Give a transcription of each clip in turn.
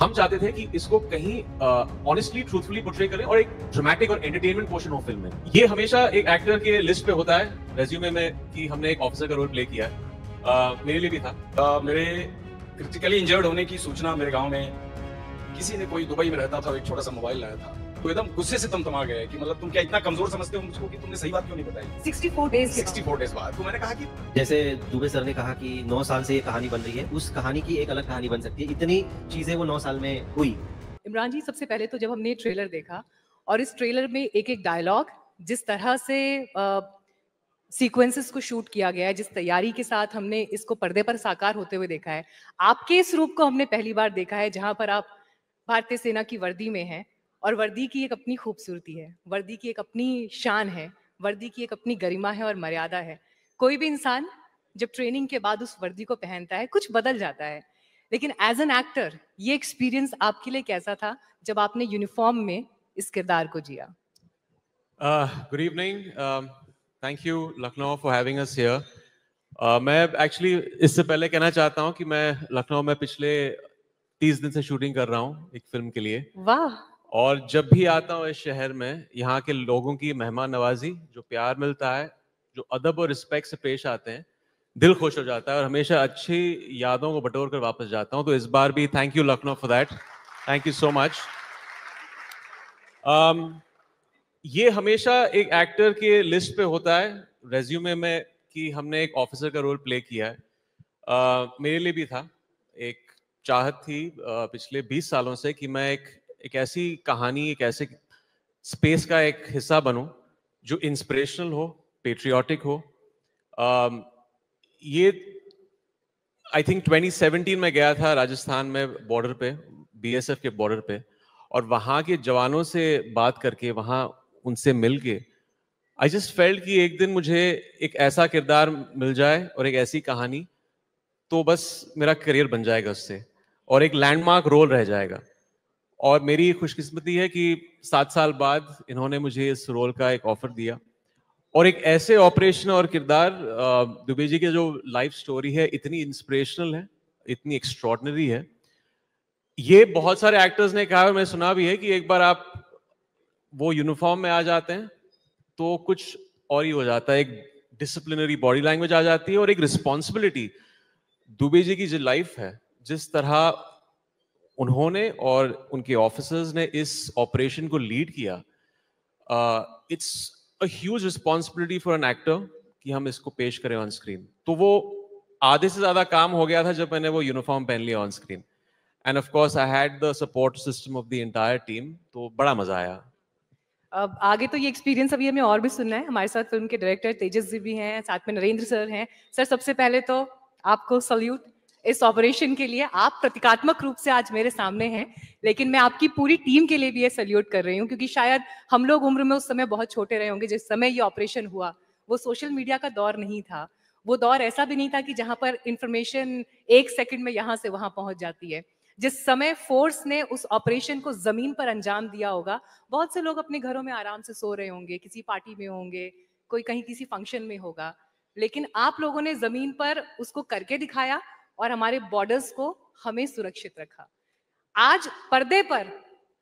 हम चाहते थे कि इसको कहीं ऑनेस्टली ट्रूथफुली पोर्ट्रे करें और एक ड्रामेटिक और एंटरटेनमेंट पोर्शन हो फिल्म में। ये हमेशा एक एक्टर के लिस्ट पे होता है रेज्यूमे में कि हमने एक ऑफिसर का रोल प्ले किया है। मेरे लिए भी था। मेरे क्रिटिकली इंजर्ड होने की सूचना मेरे गांव में किसी ने, कोई दुबई में रहता था, एक छोटा सा मोबाइल लाया था, तो एकदम गुस्से से तमतमा गए कि मतलब तुम क्या इतना कमजोर समझते हो मुझको कि तुमने सही बात क्यों नहीं बताई 64 डेज बाद। तो मैंने कहा कि जैसे दुबे सर ने कहा कि 9 साल से ये कहानी बन रही है, उस कहानी की एक अलग कहानी बन सकती है। इतनी चीजें वो 9 साल में हुई। इमरान जी, सबसे पहले तो जब हमने ट्रेलर देखा और इस ट्रेलर में एक एक डायलॉग जिस तरह से सीक्वेंसेस को शूट किया गया है, जिस तैयारी के साथ हमने इसको पर्दे पर साकार होते हुए देखा है, आपके इस रूप को हमने पहली बार देखा है जहां पर आप भारतीय सेना की वर्दी में हैं और वर्दी की एक अपनी खूबसूरती है, वर्दी की एक अपनी शान है, वर्दी की एक अपनी गरिमा है और मर्यादा है। कोई भी इंसान जब ट्रेनिंग के बाद उस वर्दी को पहनता है कुछ बदल जाता है, लेकिन एज एन एक्टर ये एक्सपीरियंस आपके लिए कैसा था जब आपने यूनिफॉर्म में इस किरदार को जिया? Good evening, thank you Lucknow for having us here. मैं एक्चुअली इससे पहले कहना चाहता हूं कि मैं लखनऊ में पिछले 30 दिन से शूटिंग कर रहा हूं एक फिल्म के लिए। वाह! और जब भी आता हूं इस शहर में, यहाँ के लोगों की मेहमान नवाजी, जो प्यार मिलता है, जो अदब और रिस्पेक्ट से पेश आते हैं, दिल खुश हो जाता है और हमेशा अच्छी यादों को बटोर कर वापस जाता हूं। तो इस बार भी thank you Lucknow for that, thank you so much. ये हमेशा एक एक्टर के लिस्ट पे होता है रेज्यूमे में कि हमने एक ऑफिसर का रोल प्ले किया है। मेरे लिए भी था। एक चाहत थी पिछले 20 सालों से कि मैं एक ऐसी कहानी, एक ऐसे स्पेस का एक हिस्सा बनूं जो इंस्पिरेशनल हो, पेट्रियाटिक हो। ये आई थिंक 2017 में गया था राजस्थान में, बॉर्डर पे, बीएसएफ के बॉर्डर पे, और वहां के जवानों से बात करके, वहां उनसे मिल के, आई जस्ट फेल्ट कि एक दिन मुझे एक ऐसा किरदार मिल जाए और एक ऐसी कहानी, तो बस मेरा करियर बन जाएगा उससे और एक लैंडमार्क रोल रह जाएगा। और मेरी खुशकिस्मती है कि 7 साल बाद इन्होंने मुझे इस रोल का एक ऑफर दिया और एक ऐसे ऑपरेशन और किरदार, दुबे जी की जो लाइफ स्टोरी है इतनी इंस्पिरेशनल है, इतनी एक्स्ट्रॉर्डिनरी है। ये बहुत सारे एक्टर्स ने कहा, मैं सुना भी है कि एक बार आप वो यूनिफॉर्म में आ जाते हैं तो कुछ और ही हो जाता है, एक डिसिप्लिनरी बॉडी लैंग्वेज आ जाती है और एक रिस्पॉन्सिबिलिटी। दुबे जी की जो लाइफ है, जिस तरह उन्होंने और उनके ऑफिसर्स ने इस ऑपरेशन को लीड किया, it's a huge responsibility for an actor कि हम इसको पेश करें ऑन स्क्रीन। तो वो आधे से ज्यादा काम हो गया था जब मैंने वो यूनिफॉर्म पहन लिया on screen. End of course I had the support system of the entire team, तो बड़ा मजा आया। अब आगे तो ये एक्सपीरियंस अभी हमें और भी सुनना है। हमारे साथ फिल्म के डायरेक्टर तेजस जी भी हैं, साथ में नरेंद्र सर हैं। सर, सबसे पहले तो आपको सल्यूट इस ऑपरेशन के लिए। आप प्रतीकात्मक रूप से आज मेरे सामने हैं, लेकिन मैं आपकी पूरी टीम के लिए भी ये सल्यूट कर रही हूँ, क्योंकि शायद हम लोग उम्र में उस समय बहुत छोटे रहे होंगे जिस समय ये ऑपरेशन हुआ। वो सोशल मीडिया का दौर नहीं था, वो दौर ऐसा भी नहीं था कि जहाँ पर इंफॉर्मेशन 1 सेकंड में यहाँ से वहाँ पहुँच जाती है। जिस समय फोर्स ने उस ऑपरेशन को जमीन पर अंजाम दिया होगा, बहुत से लोग अपने घरों में आराम से सो रहे होंगे, किसी पार्टी में होंगे, कोई कहीं किसी फंक्शन में होगा, लेकिन आप लोगों ने जमीन पर उसको करके दिखाया और हमारे बॉर्डर्स को हमें सुरक्षित रखा। आज पर्दे पर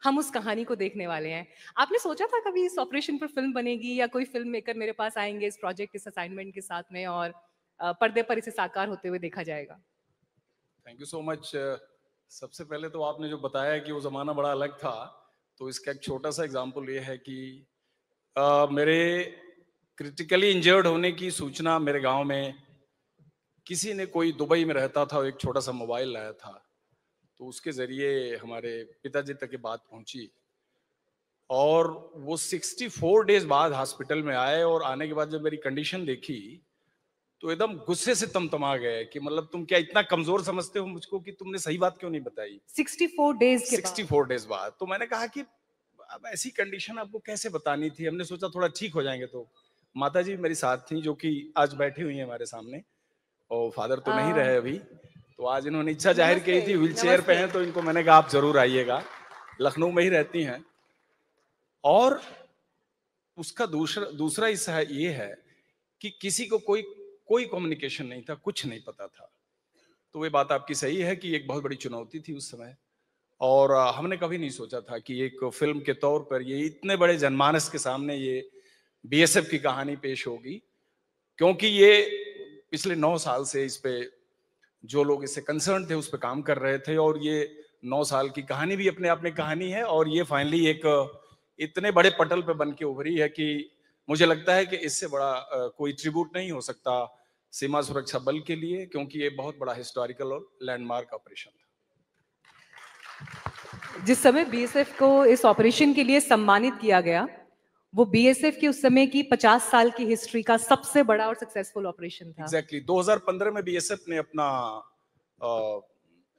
हम उस कहानी को देखने वाले हैं। आपने सोचा था कभी इस ऑपरेशन पर फिल्म बनेगी या कोई फिल्म मेकर मेरे पास आएंगे इस प्रोजेक्ट, इस असाइनमेंट के साथ में, और पर्दे पर इसे साकार होते हुए देखा जाएगा? Thank you so much. सबसे पहले तो आपने जो बताया कि वो ज़माना बड़ा अलग था, तो इसका एक छोटा सा एग्जांपल ये है कि मेरे क्रिटिकली इंजर्ड होने की सूचना मेरे गांव में किसी ने, कोई दुबई में रहता था, एक छोटा सा मोबाइल लाया था, तो उसके ज़रिए हमारे पिताजी तक ये बात पहुंची और वो 64 डेज बाद हॉस्पिटल में आए और आने के बाद जब मेरी कंडीशन देखी तो एकदम गुस्से से तमतमा गए कि मतलब तुम क्या इतना कमजोर समझते हो मुझको कि तुमने सही बात क्यों नहीं बताई 64 डेज के बाद। 64 डेज बाद। तो मैंने कहा कि अब ऐसी कंडीशन आपको कैसे बतानी थी, हमने सोचा थोड़ा ठीक हो जाएंगे। तो माता जी मेरी साथ थी, जो कि आज बैठी हुई है हमारे सामने, और फादर तो नहीं रहे अभी, तो आज इन्होंने इच्छा जाहिर की थी, व्हील चेयर पे हैं, तो इनको मैंने कहा आप जरूर आइएगा, लखनऊ में ही रहती हैं। और उसका दूसरा हिस्सा ये है कि किसी को कोई कम्युनिकेशन नहीं था, कुछ नहीं पता था। तो वे बात आपकी सही है कि एक बहुत बड़ी चुनौती थी उस समय। और हमने कभी नहीं सोचा था कि एक फिल्म के तौर पर ये इतने बड़े जनमानस के सामने ये बीएसएफ की कहानी पेश होगी, क्योंकि ये पिछले 9 साल से इस पे जो लोग इससे कंसर्न थे उस पे काम कर रहे थे, और ये 9 साल की कहानी भी अपने आप में कहानी है, और ये फाइनली एक इतने बड़े पटल पे बन के उभरी है कि मुझे लगता है कि इससे बड़ा कोई ट्रिब्यूट नहीं हो सकता सीमा सुरक्षा बल के लिए, क्योंकि ये बहुत बड़ा हिस्टोरिकल और लैंडमार्क ऑपरेशन था। जिस समय बीएसएफ को इस ऑपरेशन के लिए सम्मानित किया गया, वो बीएसएफ की उस समय की 50 साल की हिस्ट्री का सबसे बड़ा और सक्सेसफुल ऑपरेशन था। एग्जैक्टली 2015 में बीएसएफ ने अपना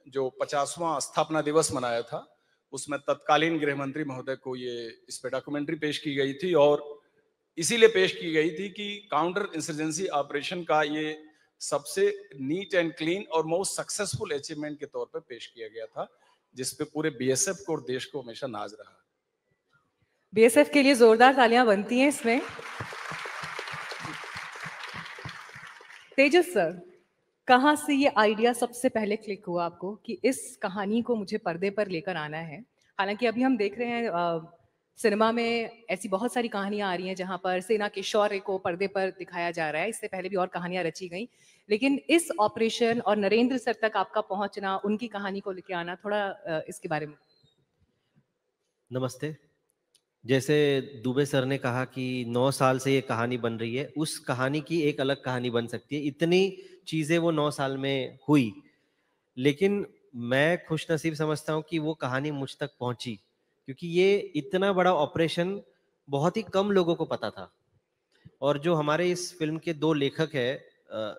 जो 50वां स्थापना दिवस मनाया था, उसमें तत्कालीन गृह मंत्री महोदय को ये इस पे डॉक्यूमेंट्री पेश की गई थी, और इसीलिए पेश की गई थी कि काउंटर इंसर्जेंसी ऑपरेशन का ये सबसे नीट एंड क्लीन और मोस्ट सक्सेसफुल अचीवमेंट के तौर पे पेश किया गया था, जिसपे पूरे बीएसएफ को और देश को हमेशा नाज रहा। बीएसएफ के लिए जोरदार तालियां बनती हैं इसमें। तेजस सर, कहाँ से ये आइडिया सबसे पहले क्लिक हुआ आपको कि इस कहानी को मुझे पर्दे पर लेकर आना है? हालांकि अभी हम देख रहे हैं सिनेमा में ऐसी बहुत सारी कहानियां आ रही हैं जहां पर सेना के शौर्य को पर्दे पर दिखाया जा रहा है, इससे पहले भी और कहानियां रची गई, लेकिन इस ऑपरेशन और नरेंद्र सर तक आपका पहुंचना, उनकी कहानी को लेकर आना, थोड़ा इसके बारे में। नमस्ते। जैसे दुबे सर ने कहा कि 9 साल से ये कहानी बन रही है, उस कहानी की एक अलग कहानी बन सकती है। इतनी चीजें वो 9 साल में हुई, लेकिन मैं खुशनसीब समझता हूँ कि वो कहानी मुझ तक पहुंची, क्योंकि ये इतना बड़ा ऑपरेशन बहुत ही कम लोगों को पता था। और जो हमारे इस फिल्म के 2 लेखक हैं,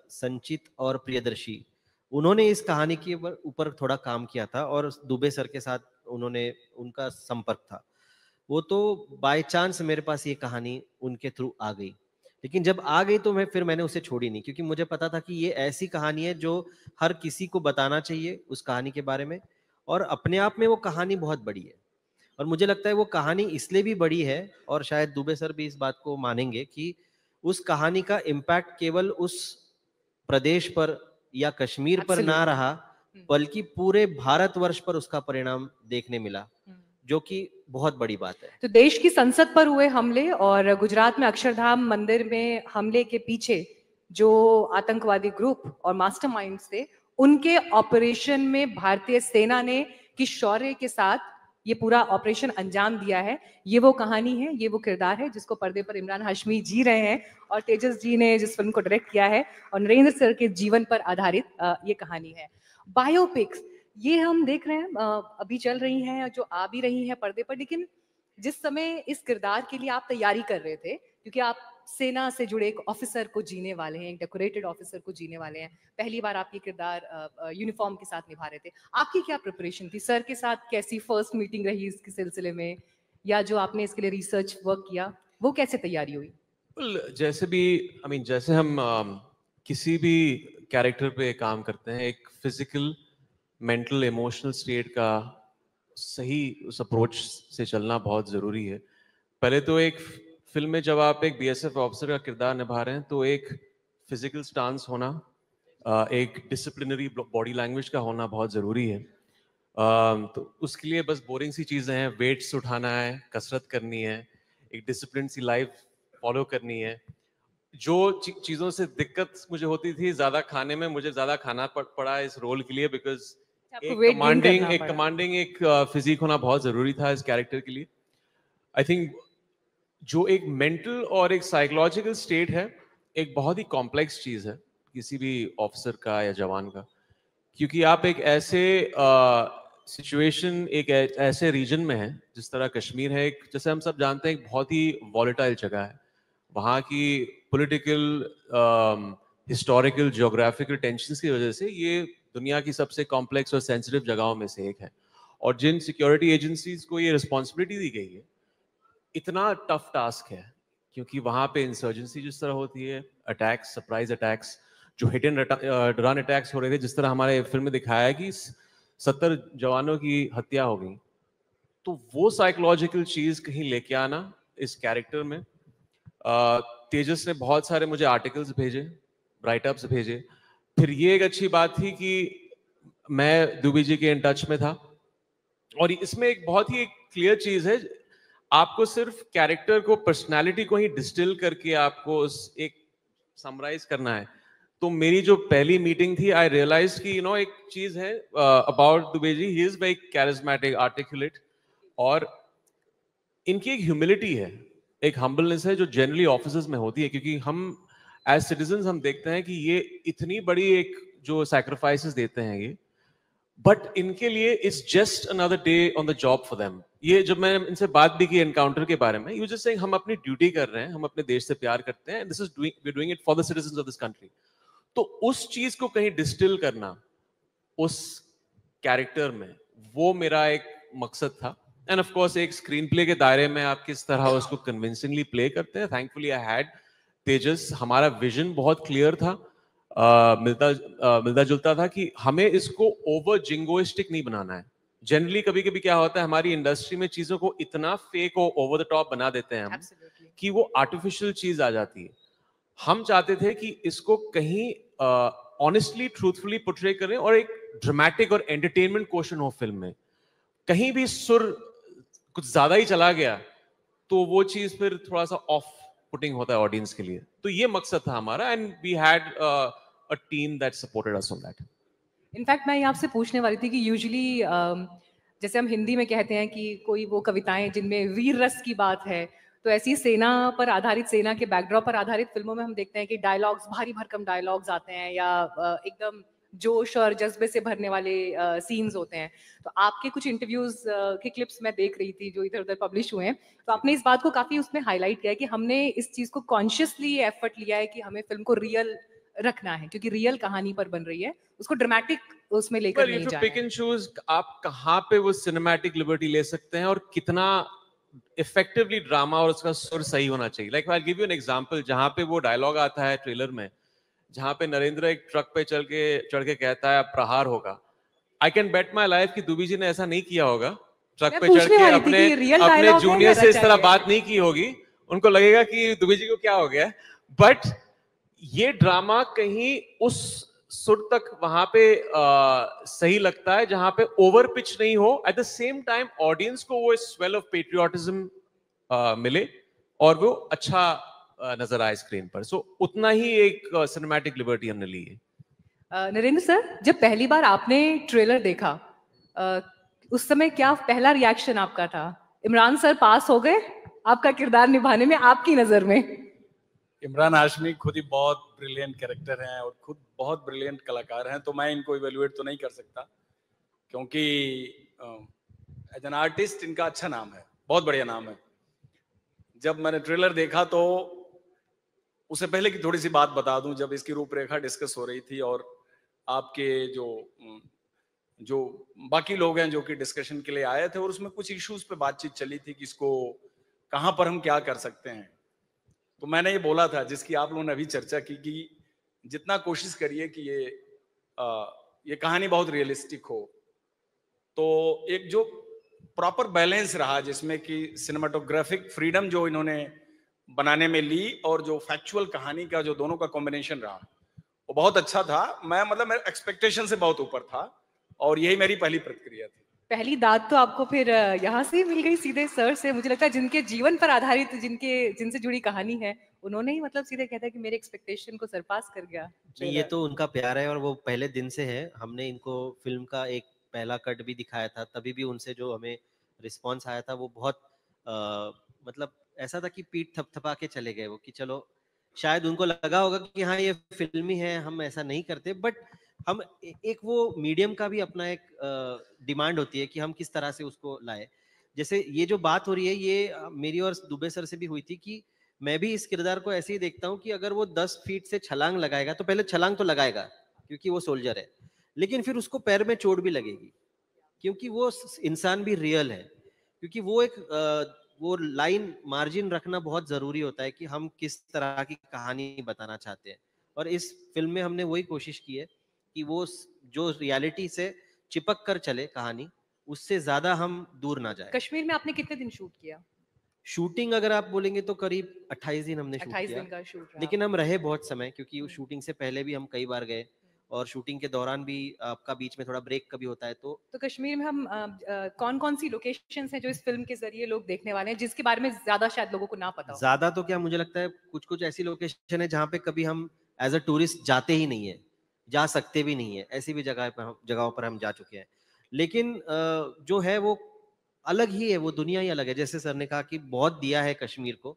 संचित और प्रियदर्शी, उन्होंने इस कहानी के ऊपर थोड़ा काम किया था, और दुबे सर के साथ उनका संपर्क था। वो तो बाय चांस मेरे पास ये कहानी उनके थ्रू आ गई, लेकिन जब आ गई तो मैंने उसे छोड़ी नहीं, क्योंकि मुझे पता था कि ये ऐसी कहानी है जो हर किसी को बताना चाहिए उस कहानी के बारे में, और अपने आप में वो कहानी बहुत बड़ी है। और मुझे लगता है वो कहानी इसलिए भी बड़ी है, और शायद दुबे सर भी इस बात को मानेंगे, कि उस कहानी का इम्पैक्ट केवल उस प्रदेश पर या कश्मीर पर ना रहा, बल्कि पूरे भारतवर्ष पर उसका परिणाम देखने मिला, जो कि बहुत बड़ी बात है। तो देश की संसद पर हुए हमले और गुजरात में अक्षरधाम मंदिर में हमले के पीछे जो आतंकवादी ग्रुप और मास्टरमाइंड्स थे, उनके ऑपरेशन में भारतीय सेना ने किस शौर्य के साथ ये पूरा ऑपरेशन अंजाम दिया है, ये वो कहानी है, ये वो किरदार है जिसको पर्दे पर इमरान हाशमी जी रहे हैं, और तेजस जी ने जिस फिल्म को डायरेक्ट किया है, और नरेंद्र सर के जीवन पर आधारित ये कहानी है। बायोपिक्स ये हम देख रहे हैं अभी चल रही हैं, जो आ भी रही हैं पर्दे पर, लेकिन जिस समय इस किरदार के लिए आप तैयारी कर रहे थे, क्योंकि आप सेना से जुड़े एक ऑफिसर को जीने वाले हैं, एक डेकोरेटेड ऑफिसर को जीने वाले हैं, पहली बार आप ये किरदार यूनिफॉर्म के साथ निभा रहे थे, आपकी क्या प्रिपरेशन थी? सर के साथ कैसी फर्स्ट मीटिंग रही इसके सिलसिले में, या जो आपने इसके लिए रिसर्च वर्क किया, वो कैसे तैयारी हुई? जैसे भी जैसे हम किसी भी कैरेक्टर पे काम करते हैं, एक फिजिकल, मेंटल, इमोशनल स्टेट का सही उस अप्रोच से चलना बहुत ज़रूरी है। पहले तो एक फिल्म में जब आप एक बीएसएफ ऑफिसर का किरदार निभा रहे हैं, तो एक फिजिकल स्टांस होना, एक डिसिप्लिनरी बॉडी लैंग्वेज का होना बहुत ज़रूरी है। तो उसके लिए बस बोरिंग सी चीज़ें हैं, वेट्स उठाना है, कसरत करनी है, एक डिसिप्लिन सी लाइफ फॉलो करनी है। जो चीज़ों से दिक्कत मुझे होती थी ज़्यादा खाने में, मुझे ज़्यादा खाना पड़ा इस रोल के लिए, बिकॉज एक कमांडिंग फिजिक होना बहुत ज़रूरी था इस कैरेक्टर के लिए। आई थिंक जो एक मेंटल और एक साइकोलॉजिकल स्टेट है, एक बहुत ही कॉम्प्लेक्स चीज़ है किसी भी ऑफिसर का या जवान का, क्योंकि आप एक ऐसे सिचुएशन, एक ऐसे रीजन में है जिस तरह कश्मीर है, एक जैसे हम सब जानते हैं एक बहुत ही वॉलेटाइल जगह है। वहाँ की पॉलिटिकल, हिस्टोरिकल, ज्योग्राफिकल टेंशन्स की वजह से ये दुनिया की सबसे कॉम्प्लेक्स और सेंसिटिव जगहों में से एक है, और जिन सिक्योरिटी एजेंसीज को ये रिस्पॉन्सिबिलिटी दी गई है, इतना टफ टास्क है, क्योंकि वहाँ पे इंसर्जेंसी जिस तरह होती है, अटैक्स, सरप्राइज अटैक्स, जो हिट एंड रन अटैक्स हो रहे थे, जिस तरह हमारे फिल्म में दिखाया है कि 70 जवानों की हत्या हो गई, तो वो साइकोलॉजिकल चीज कहीं लेके आना इस कैरेक्टर में। तेजस ने बहुत सारे मुझे आर्टिकल्स भेजे, राइटअप्स भेजे। फिर ये एक अच्छी बात थी कि मैं दुबे जी के इन टच में था, और इसमें एक बहुत ही क्लियर चीज है, आपको सिर्फ कैरेक्टर को, पर्सनालिटी को ही डिस्टिल करके आपको उस एक समराइज करना है। तो मेरी जो पहली मीटिंग थी, आई रियलाइज कि एक चीज है about Dubey ji, he is very charismatic, articulate, और इनकी एक ह्यूमिलिटी है, एक हम्बलनेस है जो जनरली ऑफिसेज में होती है, क्योंकि हम एज सिटीजन हम देखते हैं कि ये इतनी बड़ी एक जो सैक्रिफाइसेस देते हैं ये, बट इनके लिए it's just another day on the job for them. ये जब मैं इनसे बात भी की एनकाउंटर के बारे में, यू जस्ट सेइंग हम अपनी ड्यूटी कर रहे हैं, हम अपने देश से प्यार करते हैं, this is we are doing it for the citizens of this country. तो उस चीज को कहीं डिस्टिल करना उस कैरेक्टर में, वो मेरा एक मकसद था। एंड ऑफ कोर्स एक स्क्रीन प्ले के दायरे में आप किस तरह उसको कन्विंसिंगली प्ले करते हैं। थैंकफुली आई हैड तेजस, हमारा विजन बहुत क्लियर था, मिलता जुलता था कि हमें इसको ओवर जिंगोइस्टिक नहीं बनाना है। जनरली कभी कभी क्या होता है हमारी इंडस्ट्री में, चीजों को इतना फेक और ओवर द टॉप बना देते हैं हम कि वो आर्टिफिशियल चीज आ जाती है। हम चाहते थे कि इसको कहीं ऑनेस्टली, ट्रूथफुली पोर्ट्रे करें और एक ड्रामेटिक और एंटरटेनमेंट क्वेश्चन हो फिल्म में। कहीं भी सुर कुछ ज्यादा ही चला गया तो वो चीज फिर थोड़ा सा ऑफ पुटिंग होता है ऑडियंस के लिए। तो ये मकसद था हमारा, and we had a team that supported us on that. In fact मैं ये आपसे पूछने वाली थी कि यूजुअली जैसे हम हिंदी में कहते हैं कि कोई वो कविताएं जिनमें वीर रस की बात है, तो ऐसी सेना पर आधारित, सेना के बैकड्रॉप पर आधारित फिल्मों में हम देखते हैं कि डायलॉग्स, भारी भरकम डायलॉग्स आते हैं या एकदम जोश और जज्बे से भरने वाले सीन्स होते हैं। तो आपके कुछ इंटरव्यूज के क्लिप्स मैं देख रही थी जो इधर उधर पब्लिश हुए हैं, तो आपने इस बात को काफी उसमें हाईलाइट किया है कि हमने इस चीज को कॉन्शियसली एफर्ट लिया है कि हमें फिल्म को रियल रखना है, क्योंकि रियल कहानी पर बन रही है, उसको ड्रामेटिक उसमें लेकर नहीं जाना पिक एंड चूज आप कहाँ पे वो सिनेमैटिक लिबर्टी ले सकते हैं और कितना इफेक्टिवली ड्रामा और उसका सुर सही होना चाहिए। Like I give you an example, जहां पे वो डायलॉग आता है ट्रेलर में, जहां पे नरेंद्र एक ट्रक पे चढ़ के कहता है प्रहार होगा। I can bet my life कि दुबी जी ने ऐसा नहीं किया होगा, ट्रक पे चढ़ के अपने जूनियर से इस तरह बात नहीं की होगी। उनको लगेगा कि दुबी जी को क्या हो गया, बट ये ड्रामा कहीं उस सुर तक वहां पे सही लगता है जहां पे ओवर पिच नहीं हो, at the same time audience को वो स्वेल ऑफ पेट्रियोटिज्म मिले और वो अच्छा नजर आए स्क्रीन पर। सो उतना ही एक सिनेमैटिक लिबर्टी हमने ली है। नरेंद्र सर, जब पहली बार आपने ट्रेलर देखा, उस समय क्या पहला रिएक्शन आपका था? इमरान सर पास हो गए आपका किरदार निभाने में आपकी नजर में? इमरान हाशमी खुद ही बहुत ब्रिलियंट कैरेक्टर हैं और खुद बहुत ब्रिलियंट कलाकार हैं, तो मैं इनको इवेल्युएट तो नहीं कर सकता, क्योंकि एज एन आर्टिस्ट इनका अच्छा नाम है, बहुत बढ़िया नाम है। जब मैंने ट्रेलर देखा तो उससे पहले की थोड़ी सी बात बता दूं, जब इसकी रूपरेखा डिस्कस हो रही थी और आपके जो बाकी लोग हैं जो कि डिस्कशन के लिए आए थे, और उसमें कुछ इश्यूज पे बातचीत चली थी कि इसको कहां पर हम क्या कर सकते हैं, तो मैंने ये बोला था, जिसकी आप लोगों ने अभी चर्चा की, कि जितना कोशिश करिए कि ये कहानी बहुत रियलिस्टिक हो। तो एक जो प्रॉपर बैलेंस रहा जिसमें कि सिनेमाटोग्राफिक फ्रीडम जो इन्होंने बनाने में ली और जो फैक्चुअल कहानी का जो दोनों का कॉम्बिनेशन रहा, वो बहुत अच्छा था। मैं मतलब मेरे एक्सपेक्टेशन से बहुत ऊपर था और यही मेरी पहली प्रतिक्रिया थी। पहली दाद तो आपको फिर यहाँ से मिल गई सीधे सर से। मुझे लगता है जिनके जीवन पर आधारित, जिनसे जुड़ी कहानी है, उन्होंने ही मतलब सीधे कहता है कि मेरे एक्सपेक्टेशन को सरपास कर गया। ये तो उनका प्यार है और वो पहले दिन से है। हमने इनको फिल्म का एक पहला कट भी दिखाया था, तभी भी उनसे जो हमें रिस्पांस आया था वो बहुत मतलब ऐसा था कि पीठ थपथपा के चले गए वो, कि चलो शायद उनको लगा होगा कि हाँ ये फिल्मी है, हम ऐसा नहीं करते, बट हम एक वो मीडियम का भी अपना एक डिमांड होती है कि हम किस तरह से उसको लाए। जैसे ये जो बात हो रही है, ये मेरी और दुबे सर से भी हुई थी कि मैं भी इस किरदार को ऐसे ही देखता हूँ कि अगर वो 10 फीट से छलांग लगाएगा तो पहले छलांग तो लगाएगा क्योंकि वो सोल्जर है, लेकिन फिर उसको पैर में चोट भी लगेगी क्योंकि वो इंसान भी रियल है। क्योंकि वो एक वो लाइन मार्जिन रखना बहुत जरूरी होता है कि हम किस तरह की कहानी बताना चाहते हैं, और इस फिल्म में हमने वही कोशिश की है कि वो जो रियलिटी से चिपक कर चले कहानी, उससे ज्यादा हम दूर ना जाए। कश्मीर में आपने कितने दिन शूट किया? शूटिंग अगर आप बोलेंगे तो करीब 28 दिन हमने शूट 28 किया, दिन का शूट रहा। लेकिन हम रहे बहुत समय क्योंकि उस शूटिंग से पहले भी हम कई बार गए और शूटिंग के दौरान भी आपका बीच में थोड़ा ब्रेक कभी होता है। तो कश्मीर में हम कौन कौन सी लोकेशंस हैं जो इस फिल्म के जरिए लोग देखने वाले हैं, जिसके बारे में ज्यादा शायद लोगों को ना पता हो? ज्यादा तो क्या, मुझे लगता है कुछ कुछ ऐसी लोकेशन है जहाँ पे कभी हम एज अ टूरिस्ट जाते ही नहीं है, जा सकते भी नहीं है, ऐसी भी जगहों पर हम जा चुके हैं। लेकिन जो है वो अलग ही है, वो दुनिया ही अलग है। जैसे सर ने कहा कि बहुत दिया है कश्मीर को,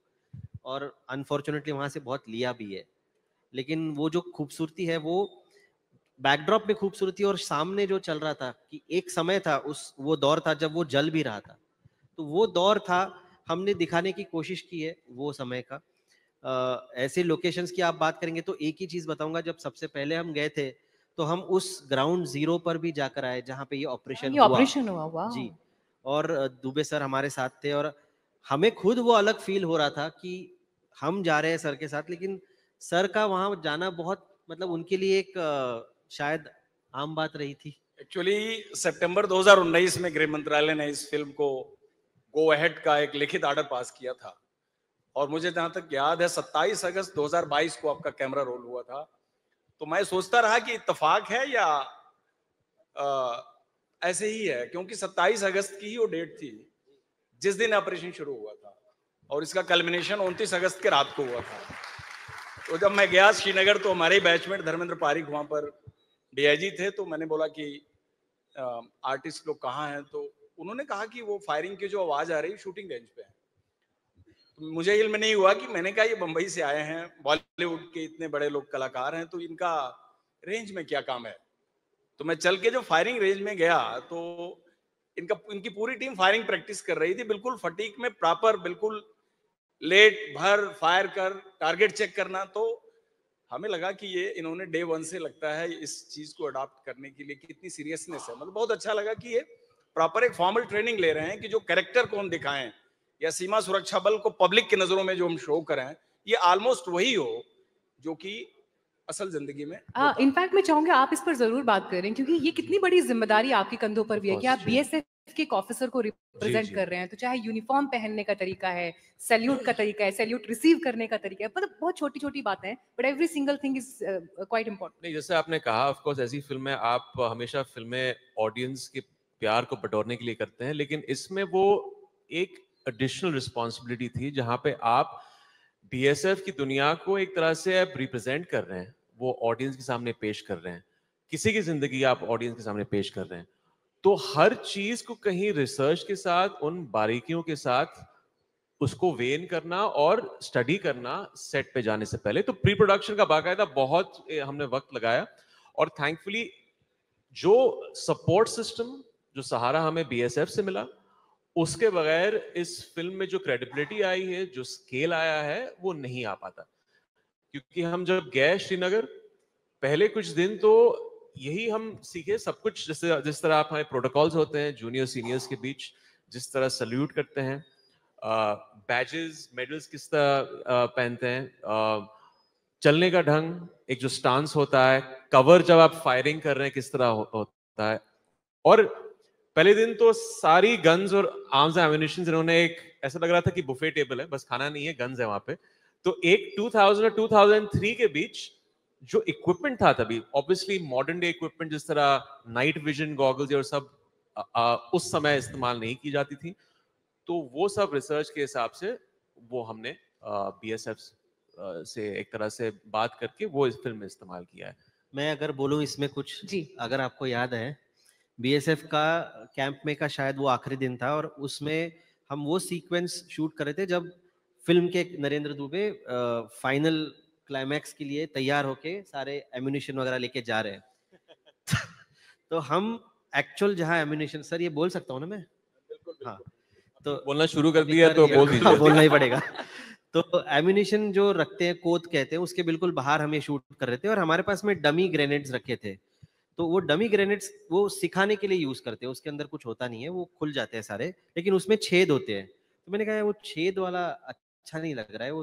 और अनफॉर्चुनेटली वहां से बहुत लिया भी है, लेकिन वो जो खूबसूरती है वो बैकड्रॉप में खूबसूरती, और सामने जो चल रहा था कि एक समय था, वो दौर था जब वो जल भी रहा था, तो वो दौर था, हमने दिखाने की कोशिश की है वो समय का। ऐसे लोकेशंस की आप बात करेंगे तो एक ही चीज बताऊंगा, जब सबसे पहले हम गए थे तो हम उस ग्राउंड जीरो पर भी जाकर आए जहाँ पे ये ऑपरेशन हुआ। वाह। जी। और दुबे सर हमारे साथ थे, और हमें खुद वो अलग फील हो रहा था कि हम जा रहे हैं सर के साथ, लेकिन सर का वहां जाना बहुत, मतलब उनके लिए एक शायद आम बात रही थी। एक्चुअली सितंबर 2019 में गृह मंत्रालय ने इस फिल्म को गो अहेड का एक लिखित ऑर्डर पास किया था, और मुझे जहां तक याद है 27 अगस्त 2022 को आपका कैमरा रोल हुआ था। तो मैं सोचता रहा कि इत्तेफाक है या ऐसे ही है, क्योंकि 27 अगस्त की ही वो डेट थी जिस दिन ऑपरेशन शुरू हुआ था, और इसका कल्मिनेशन 29 अगस्त के रात को हुआ था। तो जब मैं गया श्रीनगर तो हमारे बैचमेट धर्मेंद्र पारिक वहां पर डीआईजी थे, तो मैंने बोला कि आर्टिस्ट लोग कहाँ हैं, तो उन्होंने कहा कि वो फायरिंग की जो आवाज आ रही शूटिंग रेंज पे है। तो मुझे इल्म नहीं हुआ कि मैंने कहा ये बंबई से आए हैं, बॉलीवुड के इतने बड़े लोग कलाकार हैं, तो इनका रेंज में क्या काम है। तो मैं चल के जो फायरिंग रेंज में गया तो इनकी पूरी टीम फायरिंग प्रैक्टिस कर रही थी, बिल्कुल फटीक में, प्रॉपर, बिल्कुल लेट भर फायर कर टारगेट चेक करना। तो हमें लगा कि ये इन्होंने डे वन से लगता है इस चीज को अडॉप्ट करने के लिए कितनी सीरियसनेस है। मतलब बहुत अच्छा लगा कि ये प्रॉपर एक फॉर्मल ट्रेनिंग ले रहे हैं कि जो कैरेक्टर को हम दिखाएं या सीमा सुरक्षा बल को पब्लिक की नजरों में जो हम शो करें, ये ऑलमोस्ट वही हो जो कि असल जिंदगी में। इनफैक्ट मैं चाहूंगी आप इस पर जरूर बात करें, क्योंकि ये कितनी बड़ी जिम्मेदारी आपके कंधों पर भी है कि आप बीएसएफ के एक ऑफिसर को रिप्रेजेंट कर रहे हैं। तो चाहे यूनिफॉर्म पहनने का तरीका है, सैल्यूट का तरीका है, सैल्यूट रिसीव करने का तरीका है, मतलब बहुत छोटी छोटी बातें हैं, but every single thing is quite important. नहीं, जैसे आपने कहा, ऑफ कोर्स ऐसी फिल्में आप हमेशा फिल्में ऑडियंस के प्यार को बटोरने के लिए करते हैं, लेकिन इसमें वो एक एडिशनल रिस्पॉन्सिबिलिटी थी जहां पे आप बीएसएफ की दुनिया को एक तरह से आप रिप्रेजेंट कर रहे हैं, वो ऑडियंस के सामने पेश कर रहे हैं, किसी की जिंदगी आप ऑडियंस के सामने पेश कर रहे हैं। तो हर चीज को कहीं रिसर्च के साथ, उन बारीकियों के साथ उसको वेन करना और स्टडी करना सेट पे जाने से पहले, तो प्री प्रोडक्शन का बाकायदा बहुत हमने वक्त लगाया। और थैंकफुली जो सपोर्ट सिस्टम, जो सहारा हमें बीएसएफ से मिला, उसके बगैर इस फिल्म में जो क्रेडिबिलिटी आई है, जो स्केल आया है, वो नहीं आ पाता। क्योंकि हम जब गए श्रीनगर, पहले कुछ दिन तो यही हम सीखे सब कुछ, जैसे जिस तरह आप हमारे प्रोटोकॉल्स होते हैं जूनियर सीनियर्स के बीच, जिस तरह सल्यूट करते हैं, बैजेस मेडल्स किस तरह पहनते हैं, चलने का ढंग, एक जो स्टांस होता है, कवर जब आप फायरिंग कर रहे हैं किस तरह होता है। और पहले दिन तो सारी गन्स और आर्म्स एंड एम्युनिशन इन्होंने, एक ऐसा लग रहा था कि बुफे टेबल है, बस खाना नहीं है, गन्स है वहां पे। तो एक 2000 और 2003 के बीच जो इक्विपमेंट था तभी, ऑब्वियसली मॉडर्न डे इक्विपमेंट, जिस तरह नाइट विजन गॉगल्स और सब उस समय इस्तेमाल नहीं की जाती थी, तो वो सब रिसर्च के हिसाब से वो हमने बीएसएफ से एक तरह से बात करके वो इस फिल्म में इस्तेमाल किया है। मैं अगर बोलूं इसमें कुछ जी, अगर आपको याद है, बीएसएफ का कैंप में का शायद वो आखिरी दिन था, और उसमें हम वो सीक्वेंस शूट कर रहे थे जब फिल्म के नरेंद्र दुबे फाइनल क्लाइमैक्स के लिए तैयार होके सारे एम्युनिशन वगैरह लेके जा रहे हैं। तो हम एक्चुअल जहां एम्युनिशन, सर ये बोल सकता हूँ ना मैं? हाँ, तो बोलना शुरू कर दिया तो बोल दीजिए। हाँ, बोलना ही पड़ेगा। तो एम्युनिशन जो रखते हैं, कोत कहते हैं, उसके बिल्कुल बाहर हम ये शूट कर रहे थे, और हमारे पास में डमी ग्रेनेड्स रखे थे। तो वो डमी ग्रेनेड्स वो सिखाने के लिए यूज करते हैं, उसके अंदर कुछ होता नहीं है, वो खुल जाते हैं सारे, लेकिन उसमें छेद होते हैं। तो मैंने कहा वो छेद वाला अच्छा नहीं लग रहा है वो।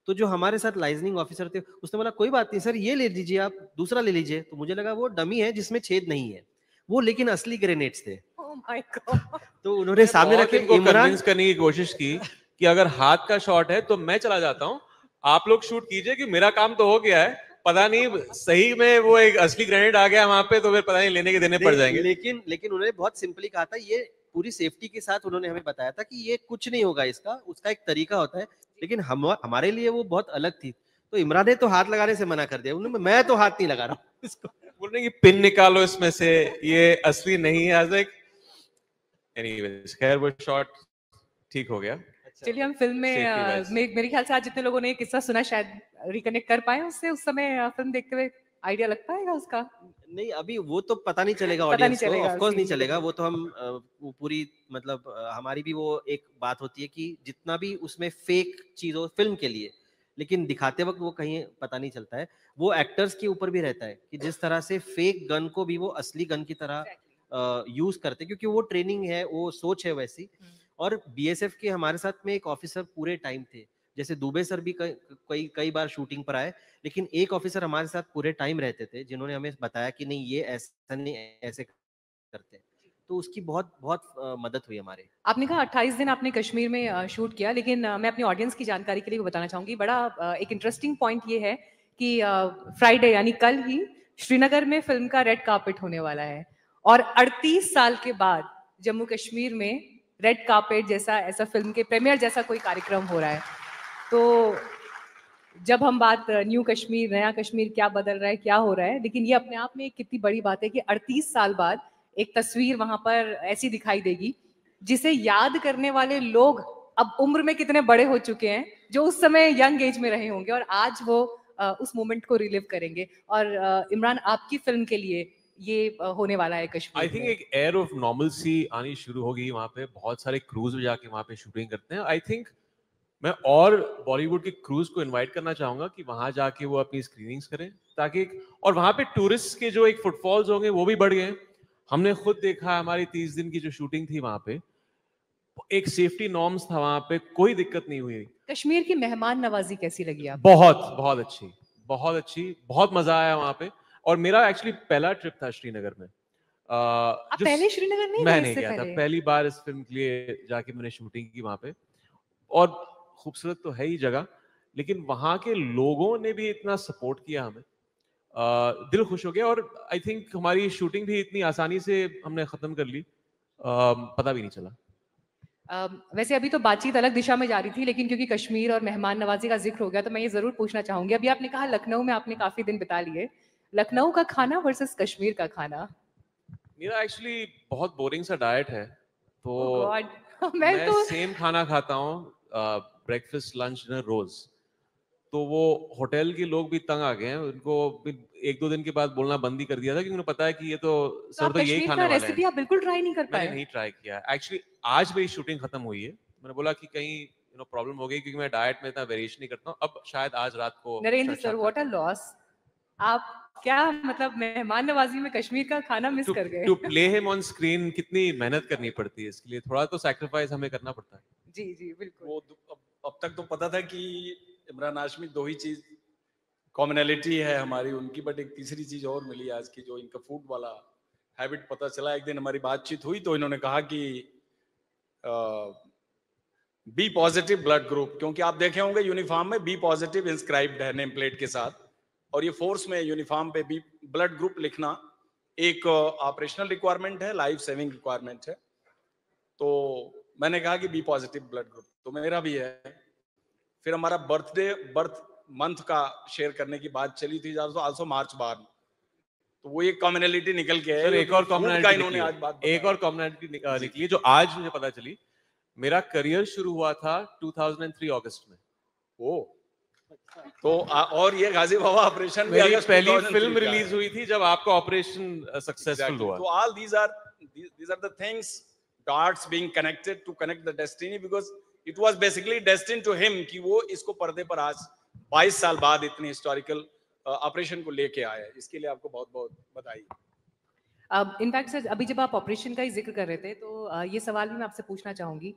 तो जो हमारे साथ लाइजनिंग ऑफिसर थे, उसने बोला कोई बात नहीं सर, ये ले लीजिए, आप दूसरा ले लीजिए। तो मुझे लगा वो डमी है जिसमें छेद नहीं है, वो लेकिन असली ग्रेनेड्स थे। Oh my God. तो उन्होंने सामने रखे, इमरान कन्विंस करने की कोशिश की कि अगर हाथ का शॉट है तो मैं चला जाता हूं, आप लोग शूट कीजिए कि मेरा काम तो हो गया है, पता नहीं सही में वो एक असली ग्रेनेड आ गया वहां पे, तो फिर पता नहीं लेने के देने पड़ जाएंगे। लेकिन उन्होंने बहुत सिंपली कहा था, ये पूरी सेफ्टी के साथ उन्होंने हमें बताया था कि ये कुछ नहीं होगा, इसका उसका एक तरीका होता है, लेकिन हमारे लिए वो बहुत अलग थी। तो इमरान ने तो हाथ लगाने से मना कर दिया, उन्होंने मैं तो हाथ नहीं लगा रहा हूँ इसको। बोल रहे हैं कि पिन निकालो इसमें से, ये असली नहीं है। आज एक एनीवेज, खैर वो शॉट ठीक हो गया। चलिए हम फिल्म में मेरे ख्याल से आज जितने लोगों ने ये किस्सा सुना शायद रिकनेक्ट कर पाए उससे, उस समय फिल्म देखते हुए आइडिया लग पाएगा उसका। नहीं अभी वो तो पता नहीं चलेगा पता ऑडियंस नहीं को, चलेगा, ऑफ कोर्स नहीं सीन चलेगा। में। वो तो हम वो पूरी मतलब हमारी भी वो एक बात होती है कि जितना भी उसमें फेक चीज हो फिल्म के लिए, लेकिन दिखाते वक्त वो कहीं पता नहीं चलता है। वो एक्टर्स के ऊपर भी रहता है कि जिस तरह से फेक गन को भी वो असली गन की तरह यूज करते, क्योंकि वो ट्रेनिंग है, वो सोच है वैसी। और बीएसएफ के हमारे साथ में एक ऑफिसर पूरे टाइम थे, जैसे दुबे सर भी कई बार शूटिंग पर आए, लेकिन एक ऑफिसर हमारे साथ पूरे टाइम रहते थे जिन्होंने हमें बताया कि नहीं ये ऐसा नहीं ऐसे करते। तो उसकी बहुत बहुत मदद हुई हमारे। आपने कहा 28 दिन आपने कश्मीर में शूट किया, लेकिन मैं अपनी ऑडियंस की जानकारी के लिए बताना चाहूंगी, बड़ा एक इंटरेस्टिंग पॉइंट ये है कि फ्राइडे यानी कल ही श्रीनगर में फिल्म का रेड कार्पेट होने वाला है, और 38 साल के बाद जम्मू कश्मीर में रेड कार्पेट जैसा, ऐसा फिल्म के प्रीमियर जैसा कोई कार्यक्रम हो रहा है। तो जब हम बात न्यू कश्मीर, नया कश्मीर, क्या बदल रहा है, क्या हो रहा है, लेकिन ये अपने आप में एक कितनी बड़ी बात है कि 38 साल बाद एक तस्वीर वहां पर ऐसी दिखाई देगी जिसे याद करने वाले लोग अब उम्र में कितने बड़े हो चुके हैं, जो उस समय यंग एज में रहे होंगे और आज वो उस मोमेंट को रिलिव करेंगे। और इमरान, आपकी फिल्म के लिए ये होने वाला है कश्मीर आई थिंक में। एक एयर ऑफ नॉर्मलसी आनी शुरू होगी वहां पे। बहुत सारे क्रूज में जाके वहां पे शूटिंग करते हैं। आई थिंक मैं और बॉलीवुड के क्रूज को इनवाइट करना चाहूंगा कि वहां जाके वो अपनी स्क्रीनिंग्स करें, ताकि और वहां पे टूरिस्ट के जो एक फुटफॉल्स होंगे वो भी बढ़ गए। हमने खुद देखा, हमारी 30 दिन की जो शूटिंग थी वहां पे, एक सेफ्टी नॉर्म्स था वहां पे, कोई दिक्कत नहीं हुई। कश्मीर की मेहमान नवाजी कैसी लगी आपको? बहुत बहुत अच्छी, बहुत अच्छी, बहुत मजा आया वहां पे। और मेरा एक्चुअली पहला ट्रिप था श्रीनगर में। आप पहले श्रीनगर नहीं मैं गए नहीं इससे गया था, पहले? पहली बार इस फिल्म के लिए जाके मैंने शूटिंग की वहां पे। और खूबसूरत तो है ही जगह, लेकिन वहां के लोगों ने भी इतना सपोर्ट किया हमें, दिल खुश हो गया। और आई थिंक हमारी शूटिंग भी इतनी आसानी से हमने खत्म कर ली, पता भी नहीं चला। वैसे अभी तो बातचीत अलग दिशा में जा रही थी, लेकिन क्योंकि कश्मीर और मेहमान नवाजी का जिक्र हो गया तो मैं ये जरूर पूछना चाहूंगी। अभी आपने कहा लखनऊ में आपने काफी दिन बिता लिए, लखनऊ का खाना वर्सेस कश्मीर का खाना। मेरा एक्चुअली बहुत बोरिंग सा डाइट है, तो ओह गॉड मैं मैं तो सेम खाना खाता हूँ ब्रेकफास्ट लंच डिनर रोज। तो वो होटल के लोग भी तंग आ गए हैं, उनको भी 1-2 दिन के बाद बोलना बंद ही कर दिया था, क्योंकि उन्हें पता है कि ये तो सर आप तो यही कश्मीर खाने का वाले रेसिपी हैं। आप बिल्कुल ट्राई नहीं कर मैंने पाए? नहीं ट्राई किया एक्चुअली। आज मेरी शूटिंग खत्म हुई है, मैंने बोला कि कहीं प्रॉब्लम हो गई, क्योंकि मैं डाइट में इतना वेरिएशन नहीं करता हूँ। अब शायद आज रात को नरेंद्र शायद सर, व्हाट अ लॉस। आप क्या मतलब मेहमान नवाजी में कश्मीर का खाना मिस कर गए? To play him on screen कितनी मेहनत करनी पड़ती है, इसके लिए थोड़ा तो सैक्रिफाइस हमें करना पड़ता है। जी जी बिल्कुल। वो अब तक तो पता था कि इमरान हाशमी दो ही चीज कॉमनैलिटी है हमारी उनकी, बट एक तीसरी चीज और मिली आज की, जो इनका फूड वाला हैबिट पता चला। एक दिन हमारी बातचीत हुई तो इन्होंने कहा कि बी पॉजिटिव ब्लड ग्रुप, क्योंकि आप देखे होंगे यूनिफॉर्म में बी पॉजिटिव इंस्क्राइब्ड है नेम प्लेट के साथ, और ये फोर्स में यूनिफॉर्म पे बी ब्लड ग्रुप लिखना एक ऑपरेशनल रिक्वायरमेंट है, लाइफ सेविंग रिक्वायरमेंट है। तो मैंने कहा कि बी पॉजिटिव ब्लड ग्रुप तो मेरा भी है। फिर हमारा बर्थ मंथ का शेयर करने की बात चली थी, आल्सो मार्च बाद, तो वो एक कॉमनैलिटी निकल के सर है। एक और कॉमनैलिटी इन्होंने आज बात एक और कॉमनैलिटी निकली है, जो आज मुझे पता चली। मेरा करियर शुरू हुआ था 2003 अगस्त में। ओ तो और ये गाजी बाबा ऑपरेशन मेरी पहली फिल्म रिलीज हुई थी जब आपका ऑपरेशन सक्सेसफुल हुआ। तो all these are the things, dots being connected to connect the destiny, because it was basically destined to him कि वो इसको पर्दे पर आज 22 साल बाद इतनी हिस्टोरिकल ऑपरेशन को लेके आया है। इसके लिए आपको बहुत बहुत बधाई। अब इनफैक्ट सर, अभी जब आप ऑपरेशन का ही जिक्र कर रहे थे तो ये सवाल भी मैं आपसे पूछना चाहूंगी।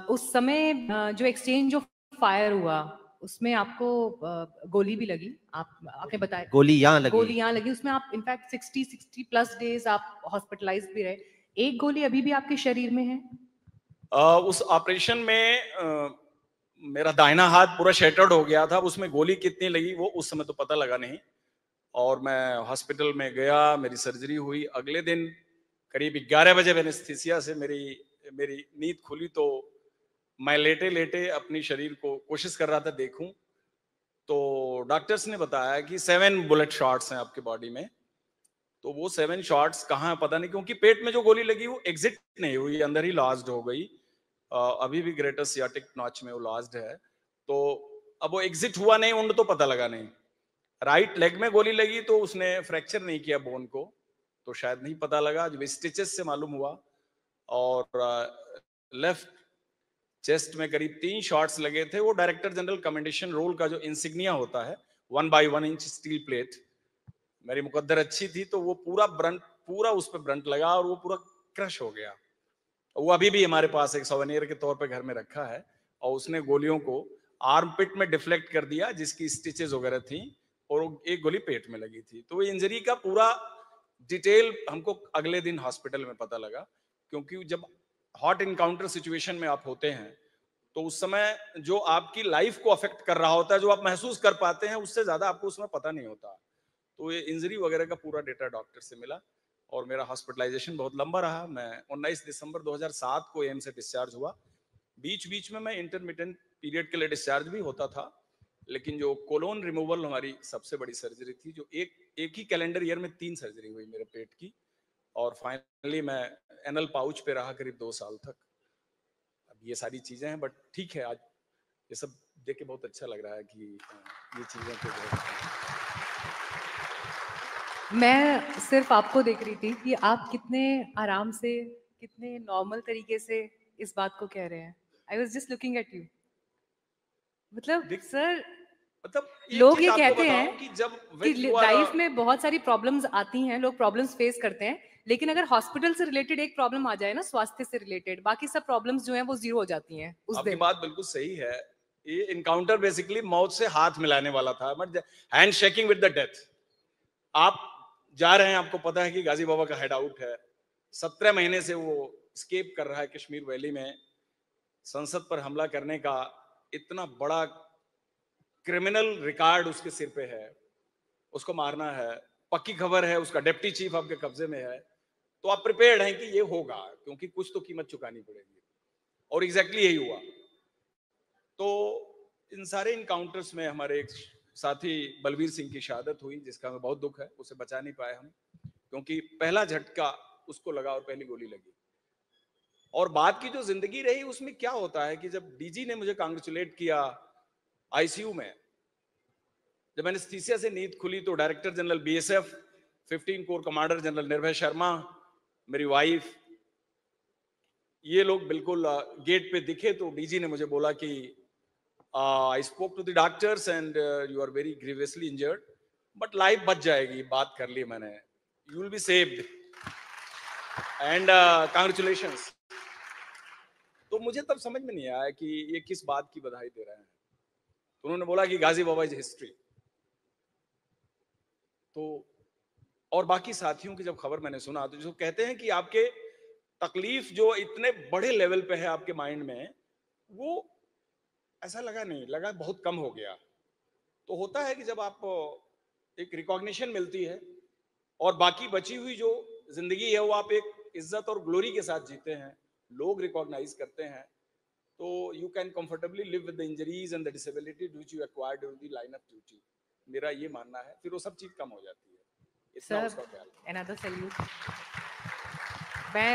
उस समय जो एक्सचेंज ऑफ फायर हुआ उसमें आपको गोली भी लगी, आपने बताया गोली यहाँ लगी, उसमें आप इनफैक्ट 60 प्लस डेज आप हॉस्पिटलाइज्ड भी रहे। एक गोली अभी भी आपके शरीर में है? उस ऑपरेशन में मेरा दाहिना हाथ पूरा शेटर्ड हो गया था, उसमें गोली कितनी लगी वो उस समय तो पता लगा नहीं। और मैं हॉस्पिटल में गया, मेरी सर्जरी हुई। अगले दिन करीब 11 बजे एनेस्थीसिया से मेरी नींद खुली, तो मैं लेटे लेटे अपनी शरीर को कोशिश कर रहा था देखूं, तो डॉक्टर्स ने बताया कि 7 बुलेट शॉट्स हैं आपके बॉडी में। तो वो 7 शॉट्स कहाँ है पता नहीं, क्योंकि पेट में जो गोली लगी वो एग्जिट नहीं हुई, अंदर ही लॉज्ड हो गई। अभी भी ग्रेटर सियाटिक नॉच में वो लॉज्ड है। तो अब वो एग्जिट हुआ नहीं, उंड तो पता लगा नहीं। राइट लेग में गोली लगी तो उसने फ्रैक्चर नहीं किया बोन को, तो शायद नहीं पता लगा, जब स्टिचेस से मालूम हुआ। और लेफ्ट चेस्ट में करीब 3 शॉट्स लगे थे। वो डायरेक्टर जनरल कमेंडेशन रोल का जो इंसिग्निया होता है 1 by 1 इंच स्टील प्लेट, मेरी मुकद्दर अच्छी थी तो वो पूरा उस पर ब्रंट लगा और वो पूरा क्रश हो गया। वो अभी भी हमारे पास एक सोवेनियर के तौर पे घर में रखा है। और उसने गोलियों को आर्म पिट में डिफ्लेक्ट कर दिया, जिसकी स्टिचेस वगैरह थी, और एक गोली पेट में लगी थी। तो वो इंजरी का पूरा डिटेल हमको अगले दिन हॉस्पिटल में पता लगा, क्योंकि जब हॉट इनकाउंटर सिचुएशन में आप होते हैं तो उस समय जो आपकी लाइफ को अफेक्ट कर रहा होता है, जो आप महसूस कर पाते हैं, उससे ज्यादा आपको उसमें पता नहीं होता। तो ये इंजरी वगैरह का पूरा डेटा डॉक्टर से मिला और मेरा हॉस्पिटलाइजेशन बहुत लंबा रहा। मैं 19 दिसंबर 2007 को एम्स से डिस्चार्ज हुआ। बीच बीच में मैं इंटरमिटेंट पीरियड के लिए डिस्चार्ज भी होता था, लेकिन जो कोलोन रिमूवल हमारी सबसे बड़ी सर्जरी थी, जो एक ही कैलेंडर ईयर में 3 सर्जरी हुई मेरे पेट की, और फाइनली मैं एनल पाउच पे रहा करीब 2 साल तक। अब ये सारी चीजें हैं, बट ठीक है, आज ये सब देख के बहुत अच्छा लग रहा है कि ये चीजें तो मैं सिर्फ आपको देख रही थी कि आप कितने आराम से, कितने नॉर्मल तरीके से इस बात को कह रहे हैं। I was just looking at you. मतलब सर, मतलब लोग ये कहते हैं कि जब कि लाइफ में बहुत सारी प्रॉब्लम्स आती हैं, लोग प्रॉब्लम्स फेस करते हैं, लेकिन अगर हॉस्पिटल से रिलेटेड एक प्रॉब्लम आ जाए ना, स्वास्थ्य से रिलेटेड, बाकी सब प्रॉब्लम्स जो हैं वो जीरो हो जाती हैं उस आपकी दिन। बात बिल्कुल सही है। ये इनकाउंटर बेसिकली मौत से हाथ मिलाने वाला था, but hand shaking with the death. आप जा रहे हैं, आपको पता है कि गाजी बाबा का हेड आउट है, 17 महीने से वो स्केप कर रहा है कश्मीर वैली में। संसद पर हमला करने का इतना बड़ा क्रिमिनल रिकॉर्ड उसके सिर पे है, उसको मारना है। पक्की खबर है उसका डिप्टी चीफ आपके कब्जे में है, तो आप प्रिपेयर्ड हैं कि ये होगा, क्योंकि कुछ तो कीमत चुकानी पड़ेगी। और एग्जैक्टली यही हुआ। तो इन सारे इनकाउंटर्स में हमारे एक साथी बलवीर सिंह की शहादत हुई, जिसका हमें बहुत दुख है। उसे बचा नहीं पाए हम, क्योंकि पहला झटका उसको लगा और पहली गोली लगी। और बाद की जो जिंदगी रही उसमें क्या होता है कि जब डीजी ने मुझे कांग्रेचुलेट किया आईसीयू में, जब एनेस्थीसिया से नींद खुली, तो director general BSF 15 core commander general निर्भय शर्मा, मेरी वाइफ, ये लोग बिल्कुल गेट पे दिखे। तो डीजी ने मुझे बोला कि I spoke to the doctors and you are very grievously injured, but life बच जाएगी, बात कर ली मैंने, you will be saved and congratulations. तो मुझे तब समझ में नहीं आया कि ये किस बात की बधाई दे रहे हैं। तो उन्होंने बोला कि गाजी बाबा इज हिस्ट्री। तो और बाकी साथियों की जब खबर मैंने सुना, तो जो कहते हैं कि आपके तकलीफ जो इतने बड़े लेवल पे है आपके माइंड में, वो ऐसा लगा नहीं, लगा बहुत कम हो गया। तो होता है कि जब आप एक रिकॉग्निशन मिलती है और बाकी बची हुई जो जिंदगी है वो आप एक इज्जत और ग्लोरी के साथ जीते हैं, लोग रिकॉग्नाइज करते हैं, तो you can comfortably live with the injuries and the disability which you acquired during the line of duty. मेरा ये मानना है, फिर वो सब चीज कम हो जाती है। इतना सर, उसका ख्याल। Another salute. मैं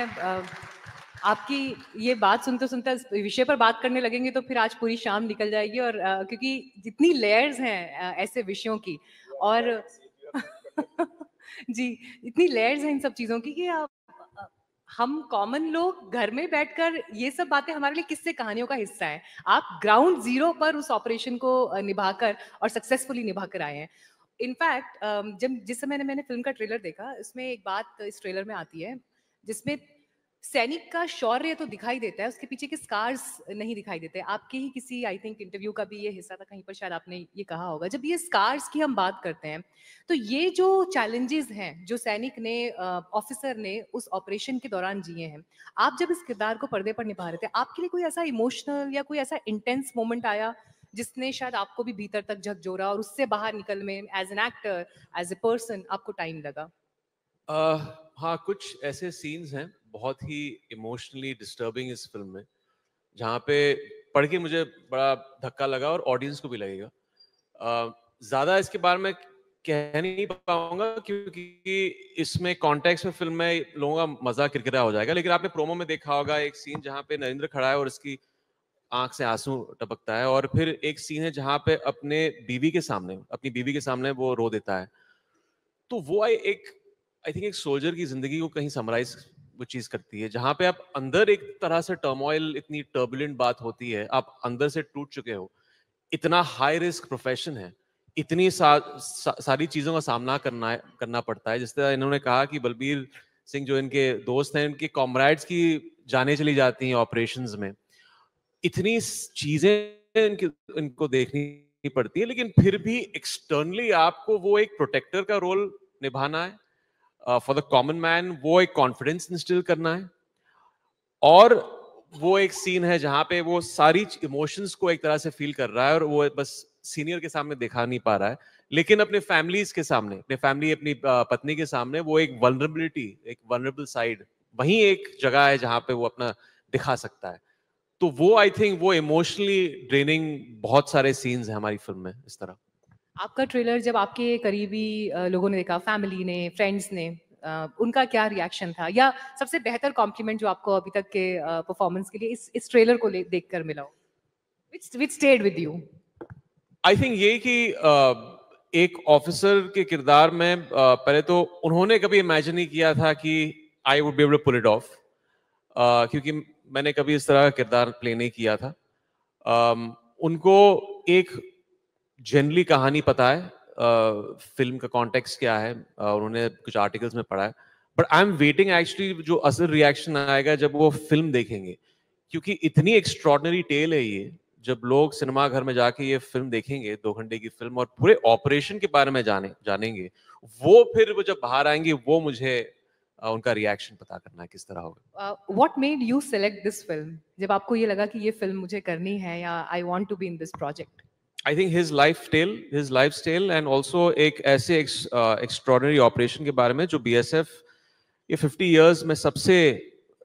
आपकी ये बात सुनते सुनते इस विषय पर बात करने लगेंगे तो फिर आज पूरी शाम निकल जाएगी, और क्योंकि जितनी लेयर्स हैं ऐसे विषयों की, और जी, इतनी लेयर्स हैं इन सब चीजों की, कि हम कॉमन लोग घर में बैठकर ये सब बातें हमारे लिए किससे कहानियों का हिस्सा है। आप ग्राउंड जीरो पर उस ऑपरेशन को निभाकर और सक्सेसफुली निभाकर आए हैं। इनफैक्ट जब जिस समय मैंने फिल्म का ट्रेलर देखा, इसमें एक बात इस ट्रेलर में आती है जिसमें सैनिक का शौर्य तो दिखाई देता है, उसके पीछे के स्कार्स नहीं दिखाई देते। आपके ही किसी आई थिंक इंटरव्यू का भी ये हिस्सा था, कहीं पर शायद आपने ये कहा होगा, जब ये स्कार्स की हम बात करते हैं तो ये जो चैलेंजेस हैं जो सैनिक ने ऑफिसर ने उस ऑपरेशन के दौरान जिए हैं, आप जब इस किरदार को पर्दे पर निभा रहे थे, आपके लिए कोई ऐसा इमोशनल या कोई ऐसा इंटेंस मोमेंट आया जिसने शायद आपको भी भीतर तक झकझोरा और उससे बाहर निकल में as an actor, as a person आपको टाइम लगा? हाँ, कुछ ऐसे सीन्स हैं बहुत ही इमोशनली डिस्टर्बिंग इस फिल्म में, जहाँ पे पढ़ के मुझे बड़ा धक्का लगा और ऑडियंस को भी लगेगा। ज्यादा इसके बारे में कह नहीं पाऊंगा क्योंकि इसमें कॉन्टेक्स्ट में फिल्म में लोगों का मजा किरकिरा हो जाएगा, लेकिन आपने प्रोमो में देखा होगा एक सीन जहाँ पे नरेंद्र खड़ा है और इसकी आंख से आंसू टपकता है, और फिर एक सीन है जहाँ पे अपनी बीवी के सामने वो रो देता है। तो वो आई थिंक एक सोल्जर की जिंदगी को कहीं समराइज वो चीज करती है, जहां पे आप अंदर एक तरह से टर्मोइल, इतनी टर्बुलेंट बात होती है, आप अंदर से टूट चुके हो, इतना हाई रिस्क प्रोफेशन है, इतनी सारी चीजों का सामना करना पड़ता है। जिस तरह इन्होंने कहा कि बलबीर सिंह जो इनके दोस्त हैं, इनके कॉमरेड्स की जाने चली जाती हैं ऑपरेशंस में, इतनी चीजें इनको देखनी पड़ती है, लेकिन फिर भी एक्सटर्नली आपको वो एक प्रोटेक्टर का रोल निभाना है फॉर द कॉमन मैन, वो एक कॉन्फिडेंस इंस्टिल करना है, और वो एक सीन है जहां पे वो सारी इमोशंस को एक तरह से फील कर रहा है और वो बस सीनियर के सामने दिखा नहीं पा रहा है, लेकिन अपने फैमिलीज के सामने, अपनी पत्नी के सामने वो एक वल्नरेबल साइड, वही एक जगह है जहां पे वो अपना दिखा सकता है। तो वो आई थिंक वो इमोशनली ड्रेनिंग बहुत सारे सीन्स हैं हमारी फिल्म में इस तरह। आपका ट्रेलर जब आपके करीबी लोगों ने देखा, फैमिली ने, फ्रेंड्स ने, उनका क्या रिएक्शन था, या सबसे बेहतर कॉम्प्लीमेंट जो आपको अभी तक के परफॉर्मेंस के लिए इस ट्रेलर को देखकर मिला हो, which stayed with you? I think ये कि एक ऑफिसर के किरदार में पहले तो उन्होंने कभी इमेजिन नहीं किया था कि I would be able to pull it off, क्योंकि मैंने कभी इस तरह का किरदार प्ले नहीं किया था। उनको एक जनरली कहानी पता है, फिल्म का कॉन्टेक्स्ट क्या है, उन्होंने कुछ आर्टिकल्स में पढ़ा है, but I am waiting actually जो असल रिएक्शन आएगा जब वो फिल्म देखेंगे, क्योंकि इतनी एक्स्ट्रॉर्डनरी टेल है ये। जब लोग सिनेमा घर में जाके ये फिल्म देखेंगे, 2 घंटे की फिल्म, और पूरे ऑपरेशन के बारे में जानेंगे, वो फिर वो जब बाहर आएंगे, वो मुझे उनका रिएक्शन पता करना है किस तरह होगा। What made you select this film? जब आपको ये लगा कि ये फिल्म मुझे करनी है या I want to be in this project? I think his lifestyle and also एक ऐसे extraordinary operation के बारे में जो BSF ये 50 years में सबसे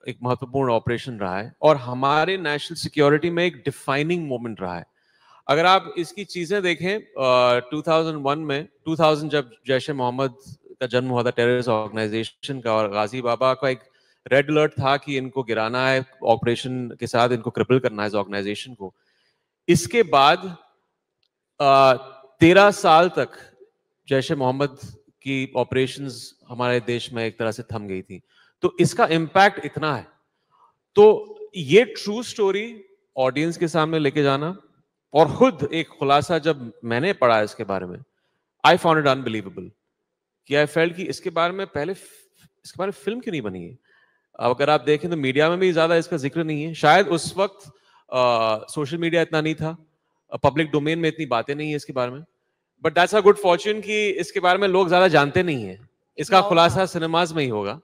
एक महत्वपूर्ण ऑपरेशन रहा है और हमारे नेशनल सिक्योरिटी में एक डिफाइनिंग मोमेंट रहा है। अगर आप इसकी चीजें देखें, 2001 में 2000 जब जैश ए मोहम्मद का जन्म हुआ था, टेररिस्ट ऑर्गेनाइजेशन का, और गाजी बाबा का एक रेड अलर्ट था कि इनको गिराना है, ऑपरेशन के साथ इनको क्रिपल करना है इस ऑर्गेनाइजेशन को। इसके बाद 13 साल तक जैश ए मोहम्मद की ऑपरेशंस हमारे देश में एक तरह से थम गई थी। तो इसका इम्पैक्ट इतना है, तो ये ट्रू स्टोरी ऑडियंस के सामने लेके जाना, और खुद एक खुलासा जब मैंने पढ़ा इसके बारे में, आई फाउंड इट अनबिलीवेबल कि आई फेल्ट कि इसके बारे में फिल्म क्यों नहीं बनी है। अगर आप देखें तो मीडिया में भी ज्यादा इसका जिक्र नहीं है, शायद उस वक्त सोशल मीडिया इतना नहीं था, पब्लिक डोमेन में इतनी बातें नहीं है इसके बारे में, but that's a good Fortune कि इसके बारे में लोग ज्यादा जानते नहीं है, इसका खुलासा सिनेमाज में ही होगा।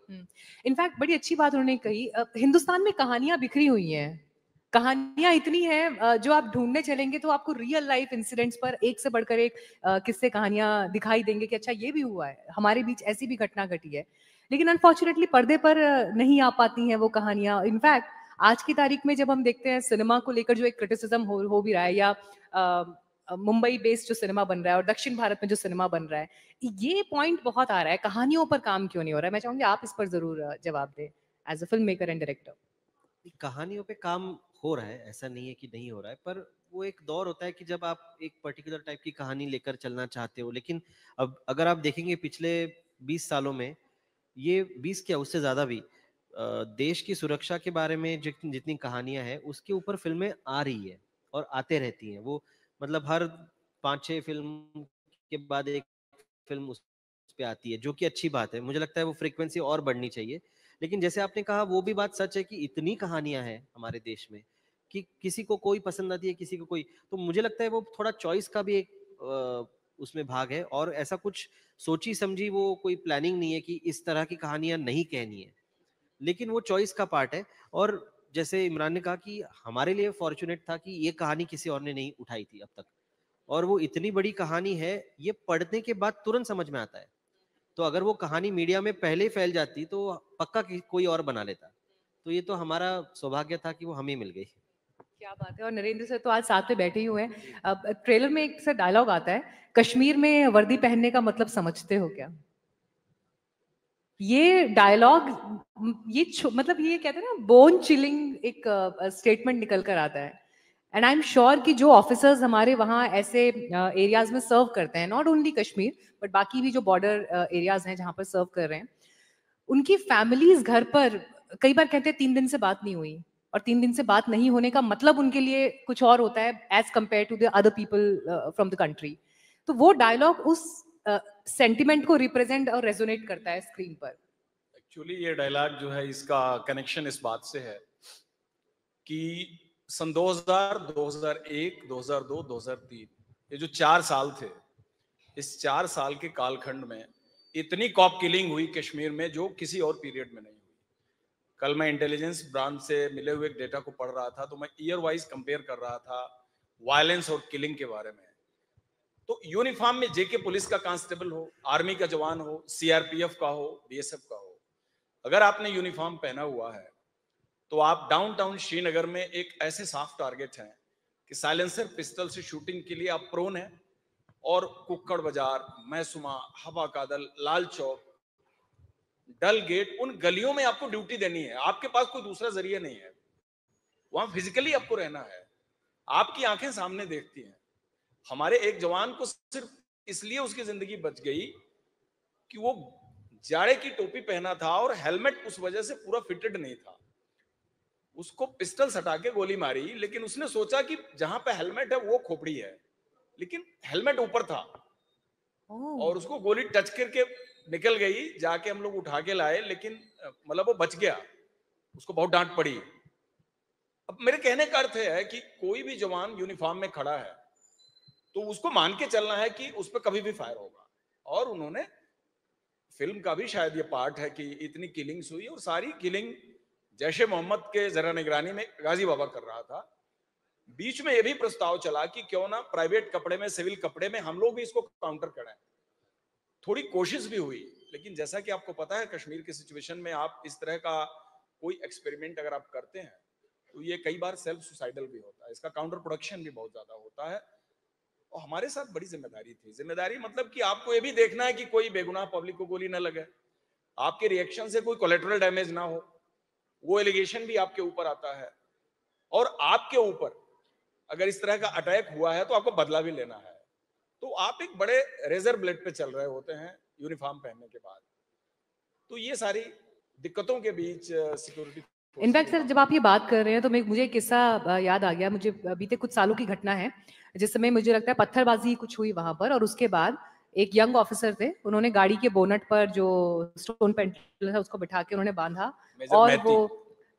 इनफैक्ट बड़ी अच्छी बात उन्होंने कही, हिंदुस्तान में कहानियां बिखरी हुई हैं, कहानियां इतनी हैं, जो आप ढूंढने चलेंगे तो आपको रियल लाइफ इंसिडेंट्स पर एक से बढ़कर एक किस्से कहानियां दिखाई देंगे कि अच्छा ये भी हुआ है, हमारे बीच ऐसी भी घटना घटी है, लेकिन अनफॉर्चुनेटली पर्दे पर नहीं आ पाती हैं वो कहानियां। इनफैक्ट आज की तारीख में जब हम देखते हैं सिनेमा को लेकर जो एक क्रिटिसिज्म हो भी रहा है, या मुंबई बेस्ड जो सिनेमा बन रहा है और दक्षिण भारत में जो सिनेमा बन रहा है, ये पॉइंट बहुत आ रहा है, कहानियों पर काम क्यों नहीं हो रहा है? मैं चाहूंगी आप इस पर जरूर जवाब दें as a film maker and director. कहानियों पे काम हो रहा है, ऐसा नहीं है कि नहीं हो रहा है, पर वो एक दौर होता है कि जब आप एक पर्टिकुलर टाइप की कहानी लेकर चलना चाहते हो, लेकिन अब अगर आप देखेंगे पिछले 20 सालों में, ये 20 क्या उससे ज्यादा भी, देश की सुरक्षा के बारे में जितनी कहानियां हैं उसके ऊपर फिल्में आ रही है और आते रहती हैं। वो मतलब हर 5-6 फिल्म के बाद एक फिल्म उस पे आती है, जो कि अच्छी बात है। मुझे लगता है वो फ्रीक्वेंसी और बढ़नी चाहिए, लेकिन जैसे आपने कहा वो भी बात सच है कि इतनी कहानियां हैं हमारे देश में कि किसी को कोई पसंद आती है, किसी को कोई, तो मुझे लगता है वो थोड़ा चॉइस का भी एक उसमें भाग है, और ऐसा कुछ सोची समझी वो कोई प्लानिंग नहीं है कि इस तरह की कहानियां नहीं कहनी है, लेकिन वो चॉइस का पार्ट है। और जैसे इमरान ने कहा कि हमारे लिए फॉर्चुनेट था कि ये कहानी किसी और ने नहीं उठाई थी अब तक, और वो इतनी बड़ी कहानी है, ये पढ़ने के बाद तुरंत समझ में आता है। तो अगर वो कहानी मीडिया में पहले ही फैल जाती तो पक्का कोई और बना लेता। तो ये तो हमारा सौभाग्य था कि वो हमें मिल गई। क्या बात है। और नरेंद्र सर तो आज साथ में बैठे ही हुए हैं। अब ट्रेलर में एक सर डायलॉग आता है, कश्मीर में वर्दी पहनने का मतलब समझते हो क्या? ये डायलॉग, मतलब ये कहते हैं ना, बोन चिलिंग एक स्टेटमेंट निकल कर आता है। एंड आई एम श्योर कि जो ऑफिसर्स हमारे वहाँ ऐसे एरियाज में सर्व करते हैं, नॉट ओनली कश्मीर बट बाकी भी जो बॉर्डर एरियाज हैं जहाँ पर सर्व कर रहे हैं, उनकी फैमिलीज घर पर कई बार कहते हैं 3 दिन से बात नहीं हुई, और 3 दिन से बात नहीं होने का मतलब उनके लिए कुछ और होता है as compare to the other people from the country. तो वो डायलॉग उस सेंटिमेंट को रिप्रेजेंट और रेजोनेट करता है स्क्रीन पर। एक्चुअली ये डायलॉग जो है, इसका कनेक्शन इस बात से है कि सन 2000, 2001, 2002, 2003, ये जो 4 साल थे, इस 4 साल के कालखंड में इतनी कॉप किलिंग हुई कश्मीर में जो किसी और पीरियड में नहीं हुई। कल मैं इंटेलिजेंस ब्रांच से मिले हुए डेटा को पढ़ रहा था, तो मैं ईयर वाइज कंपेयर कर रहा था वायलेंस और किलिंग के बारे में। तो यूनिफॉर्म में जेके पुलिस का कांस्टेबल हो, आर्मी का जवान हो, सीआरपीएफ का हो, बीएसएफ का हो, अगर आपने यूनिफॉर्म पहना हुआ है तो आप डाउनटाउन श्रीनगर में एक ऐसे साफ टारगेट हैं कि साइलेंसर पिस्टल से शूटिंग के लिए आप प्रोन हैं, और कुक्कड़ बाजार, मैसुमा, हवा कादल, लाल चौक, डल गेट, उन गलियों में आपको ड्यूटी देनी है। आपके पास कोई दूसरा जरिया नहीं है, वहां फिजिकली आपको रहना है। आपकी आंखें सामने देखती हैं। हमारे एक जवान को सिर्फ इसलिए उसकी जिंदगी बच गई कि वो जाड़े की टोपी पहना था और हेलमेट उस वजह से पूरा फिटेड नहीं था। उसको पिस्टल सटा के गोली मारी, लेकिन उसने सोचा कि जहां पे हेलमेट है वो खोपड़ी है, लेकिन हेलमेट ऊपर था और उसको गोली टच करके निकल गई। जाके हम लोग उठा के लाए, लेकिन मतलब वो बच गया, उसको बहुत डांट पड़ी। अब मेरे कहने का अर्थ है कि कोई भी जवान यूनिफॉर्म में खड़ा है तो उसको मान के चलना है कि उस पर कभी भी फायर होगा। और उन्होंने, फिल्म का भी शायद ये पार्ट है कि इतनी किलिंग्स हुई, और सारी किलिंग जैश ए मोहम्मद के जरा निगरानी में गाजी बाबा कर रहा था। बीच में ये भी प्रस्ताव चला कि क्यों ना प्राइवेट कपड़े में, सिविल कपड़े में हम लोग भी इसको काउंटर करें। थोड़ी कोशिश भी हुई, लेकिन जैसा कि आपको पता है कश्मीर की सिचुएशन में आप इस तरह का कोई एक्सपेरिमेंट अगर आप करते हैं तो ये कई बार सेल्फ सुसाइडल भी होता है, इसका काउंटर प्रोडक्शन भी बहुत ज्यादा होता है। और हमारे साथ बड़ी जिम्मेदारी थी। जिम्मेदारी मतलब कि आपको ये भी देखना है कि कोई बेगुनाह पब्लिक को गोली ना लगे, आपके रिएक्शन से कोई कोलेटरल डैमेज ना हो, वो एलिगेशन भी आपके ऊपर आता है। और आपके ऊपर अगर इस तरह का अटैक हुआ है तो आपको बदला भी लेना है। तो आप एक बड़े रेजर ब्लेड पे चल रहे होते हैं यूनिफॉर्म पहनने के बाद। तो ये सारी दिक्कतों के बीच सिक्योरिटी। इनफैक्ट सर, जब आप ये बात कर रहे हैं तो मुझे एक किस्सा याद आ गया। मुझे बीते कुछ सालों की घटना है, जिस समय मुझे लगता है पत्थरबाजी कुछ हुई वहां पर, और उसके बाद एक यंग ऑफिसर थे, उन्होंने गाड़ी के बोनट पर जो स्टोन पेंटल था उसको बिठा के उन्होंने बांधा, और वो,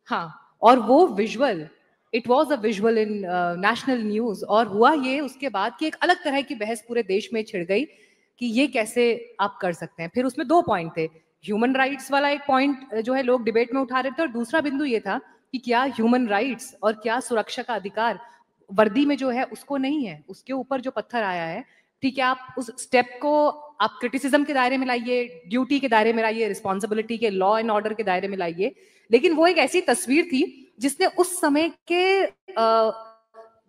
हाँ, और वो visual, it was a visual in national news. और हुआ ये उसके बाद कि एक अलग तरह की बहस पूरे देश में छिड़ गई कि ये कैसे आप कर सकते हैं। फिर उसमें 2 पॉइंट थे, ह्यूमन राइट्स वाला एक पॉइंट जो है लोग डिबेट में उठा रहे थे, और दूसरा बिंदु ये था कि क्या ह्यूमन राइट्स और क्या सुरक्षा का अधिकार वर्दी में जो है उसको नहीं है। उसके ऊपर जो पत्थर आया है, ठीक है, आप उस स्टेप को आप क्रिटिसिज्म के दायरे में लाइए, ड्यूटी के दायरे में लाइए, रिस्पॉन्सिबिलिटी के, लॉ एंड ऑर्डर के दायरे में लाइए, लेकिन वो एक ऐसी तस्वीर थी जिसने उस समय के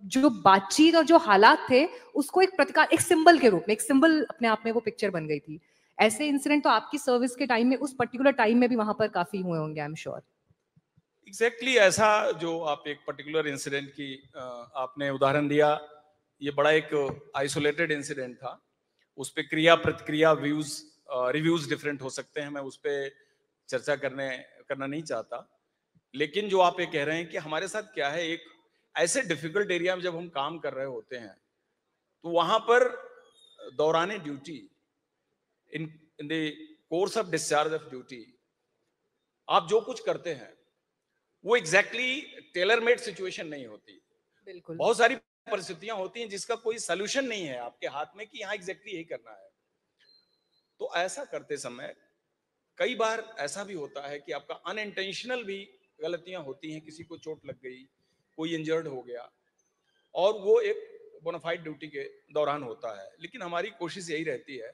जो बातचीत और जो हालात थे उसको एक प्रतीक, एक सिंबल के रूप में, एक सिंबल अपने आप में वो पिक्चर बन गई थी। ऐसे इंसिडेंट तो आपकी सर्विस के टाइम में, उस पर्टिकुलर टाइम में भी वहां पर काफी हुए होंगे, आई एम श्योर। एग्जैक्टली ऐसा जो आप एक पर्टिकुलर इंसिडेंट की आपने उदाहरण दिया, ये बड़ा एक आइसोलेटेड इंसिडेंट था। उस पे क्रिया प्रतिक्रिया व्यूज रिव्यूज डिफरेंट हो सकते हैं, मैं उस पे चर्चा करना नहीं चाहता। लेकिन जो आप ये कह रहे हैं कि हमारे साथ क्या है, एक ऐसे डिफिकल्ट एरिया में जब हम काम कर रहे होते हैं तो वहां पर दौरान duty, in the course of discharge of duty, आप जो कुछ करते हैं वो एग्जैक्टली टेलर मेड सिचुएशन नहीं होती। बिल्कुल। बहुत सारी परिस्थितियां होती हैं जिसका कोई सलूशन नहीं है आपके हाथ में कि यहाँ एग्जैक्टली यही करना है। तो ऐसा करते समय कई बार ऐसा भी होता है कि आपका अनइंटेंशनल भी गलतियां होती हैं, किसी को चोट लग गई, कोई इंजर्ड हो गया, और वो एक बोनाफाइड ड्यूटी के दौरान होता है। लेकिन हमारी कोशिश यही रहती है,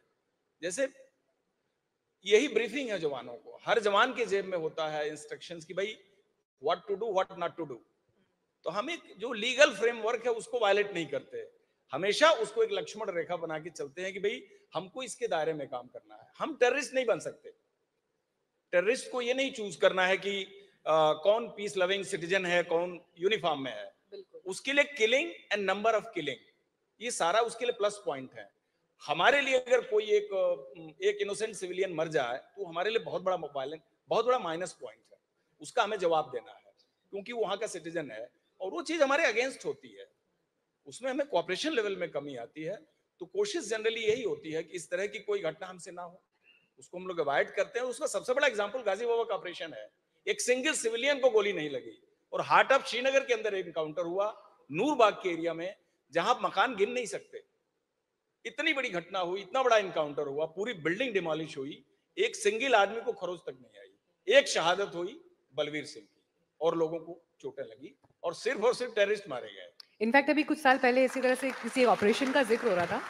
जैसे यही ब्रीफिंग है जवानों को, हर जवान के जेब में होता है इंस्ट्रक्शंस कि भाई what to do what not to do. तो हम एक जो लीगल फ्रेमवर्क है उसको वायलेट नहीं करते, हमेशा उसको एक लक्ष्मण रेखा बना के चलते हैं कि भाई हमको इसके दायरे में काम करना है। हम टेररिस्ट नहीं बन सकते। टेररिस्ट को ये नहीं चूज करना है कि कौन पीस लविंग सिटीजन है, कौन यूनिफॉर्म में है। उसके लिए killing and number of killing, ये सारा उसके लिए प्लस पॉइंट है। हमारे लिए अगर कोई एक इनोसेंट सिविलियन मर जाए तो हमारे लिए बहुत बड़ा वायलेंट, बहुत बड़ा माइनस पॉइंट है, उसका हमें जवाब देना है क्योंकि वो वहां का सिटीजन है और वो चीज हमारे अगेंस्ट होती है, उसमें हमें कोऑपरेशन लेवल में कमी आती है। तो कोशिश जनरली यही होती है कि इस तरह की कोई घटना हमसे ना हो, उसको हम लोग अवॉइड करते हैं। उसका सबसे बड़ा एग्जांपल गाजी बाबा का ऑपरेशन है। एक सिंगल सिविलियन को गोली नहीं लगी और हार्ट ऑफ श्रीनगर के अंदर एक एनकाउंटर हुआ, नूरबाग के एरिया में, जहां मकान गिन नहीं सकते। इतनी बड़ी घटना हुई, इतना बड़ा एनकाउंटर हुआ, पूरी बिल्डिंग डिमोलिश हुई, एक सिंगल आदमी को खरोच तक नहीं आई। एक शहादत हुई बलवीर सिंह की और लोगों को चोटें लगी और सिर्फ टेररिस्ट मारे गए। इनफैक्ट अभी कुछ साल पहले इसी तरह से किसी ऑपरेशन का जिक्र हो रहा था,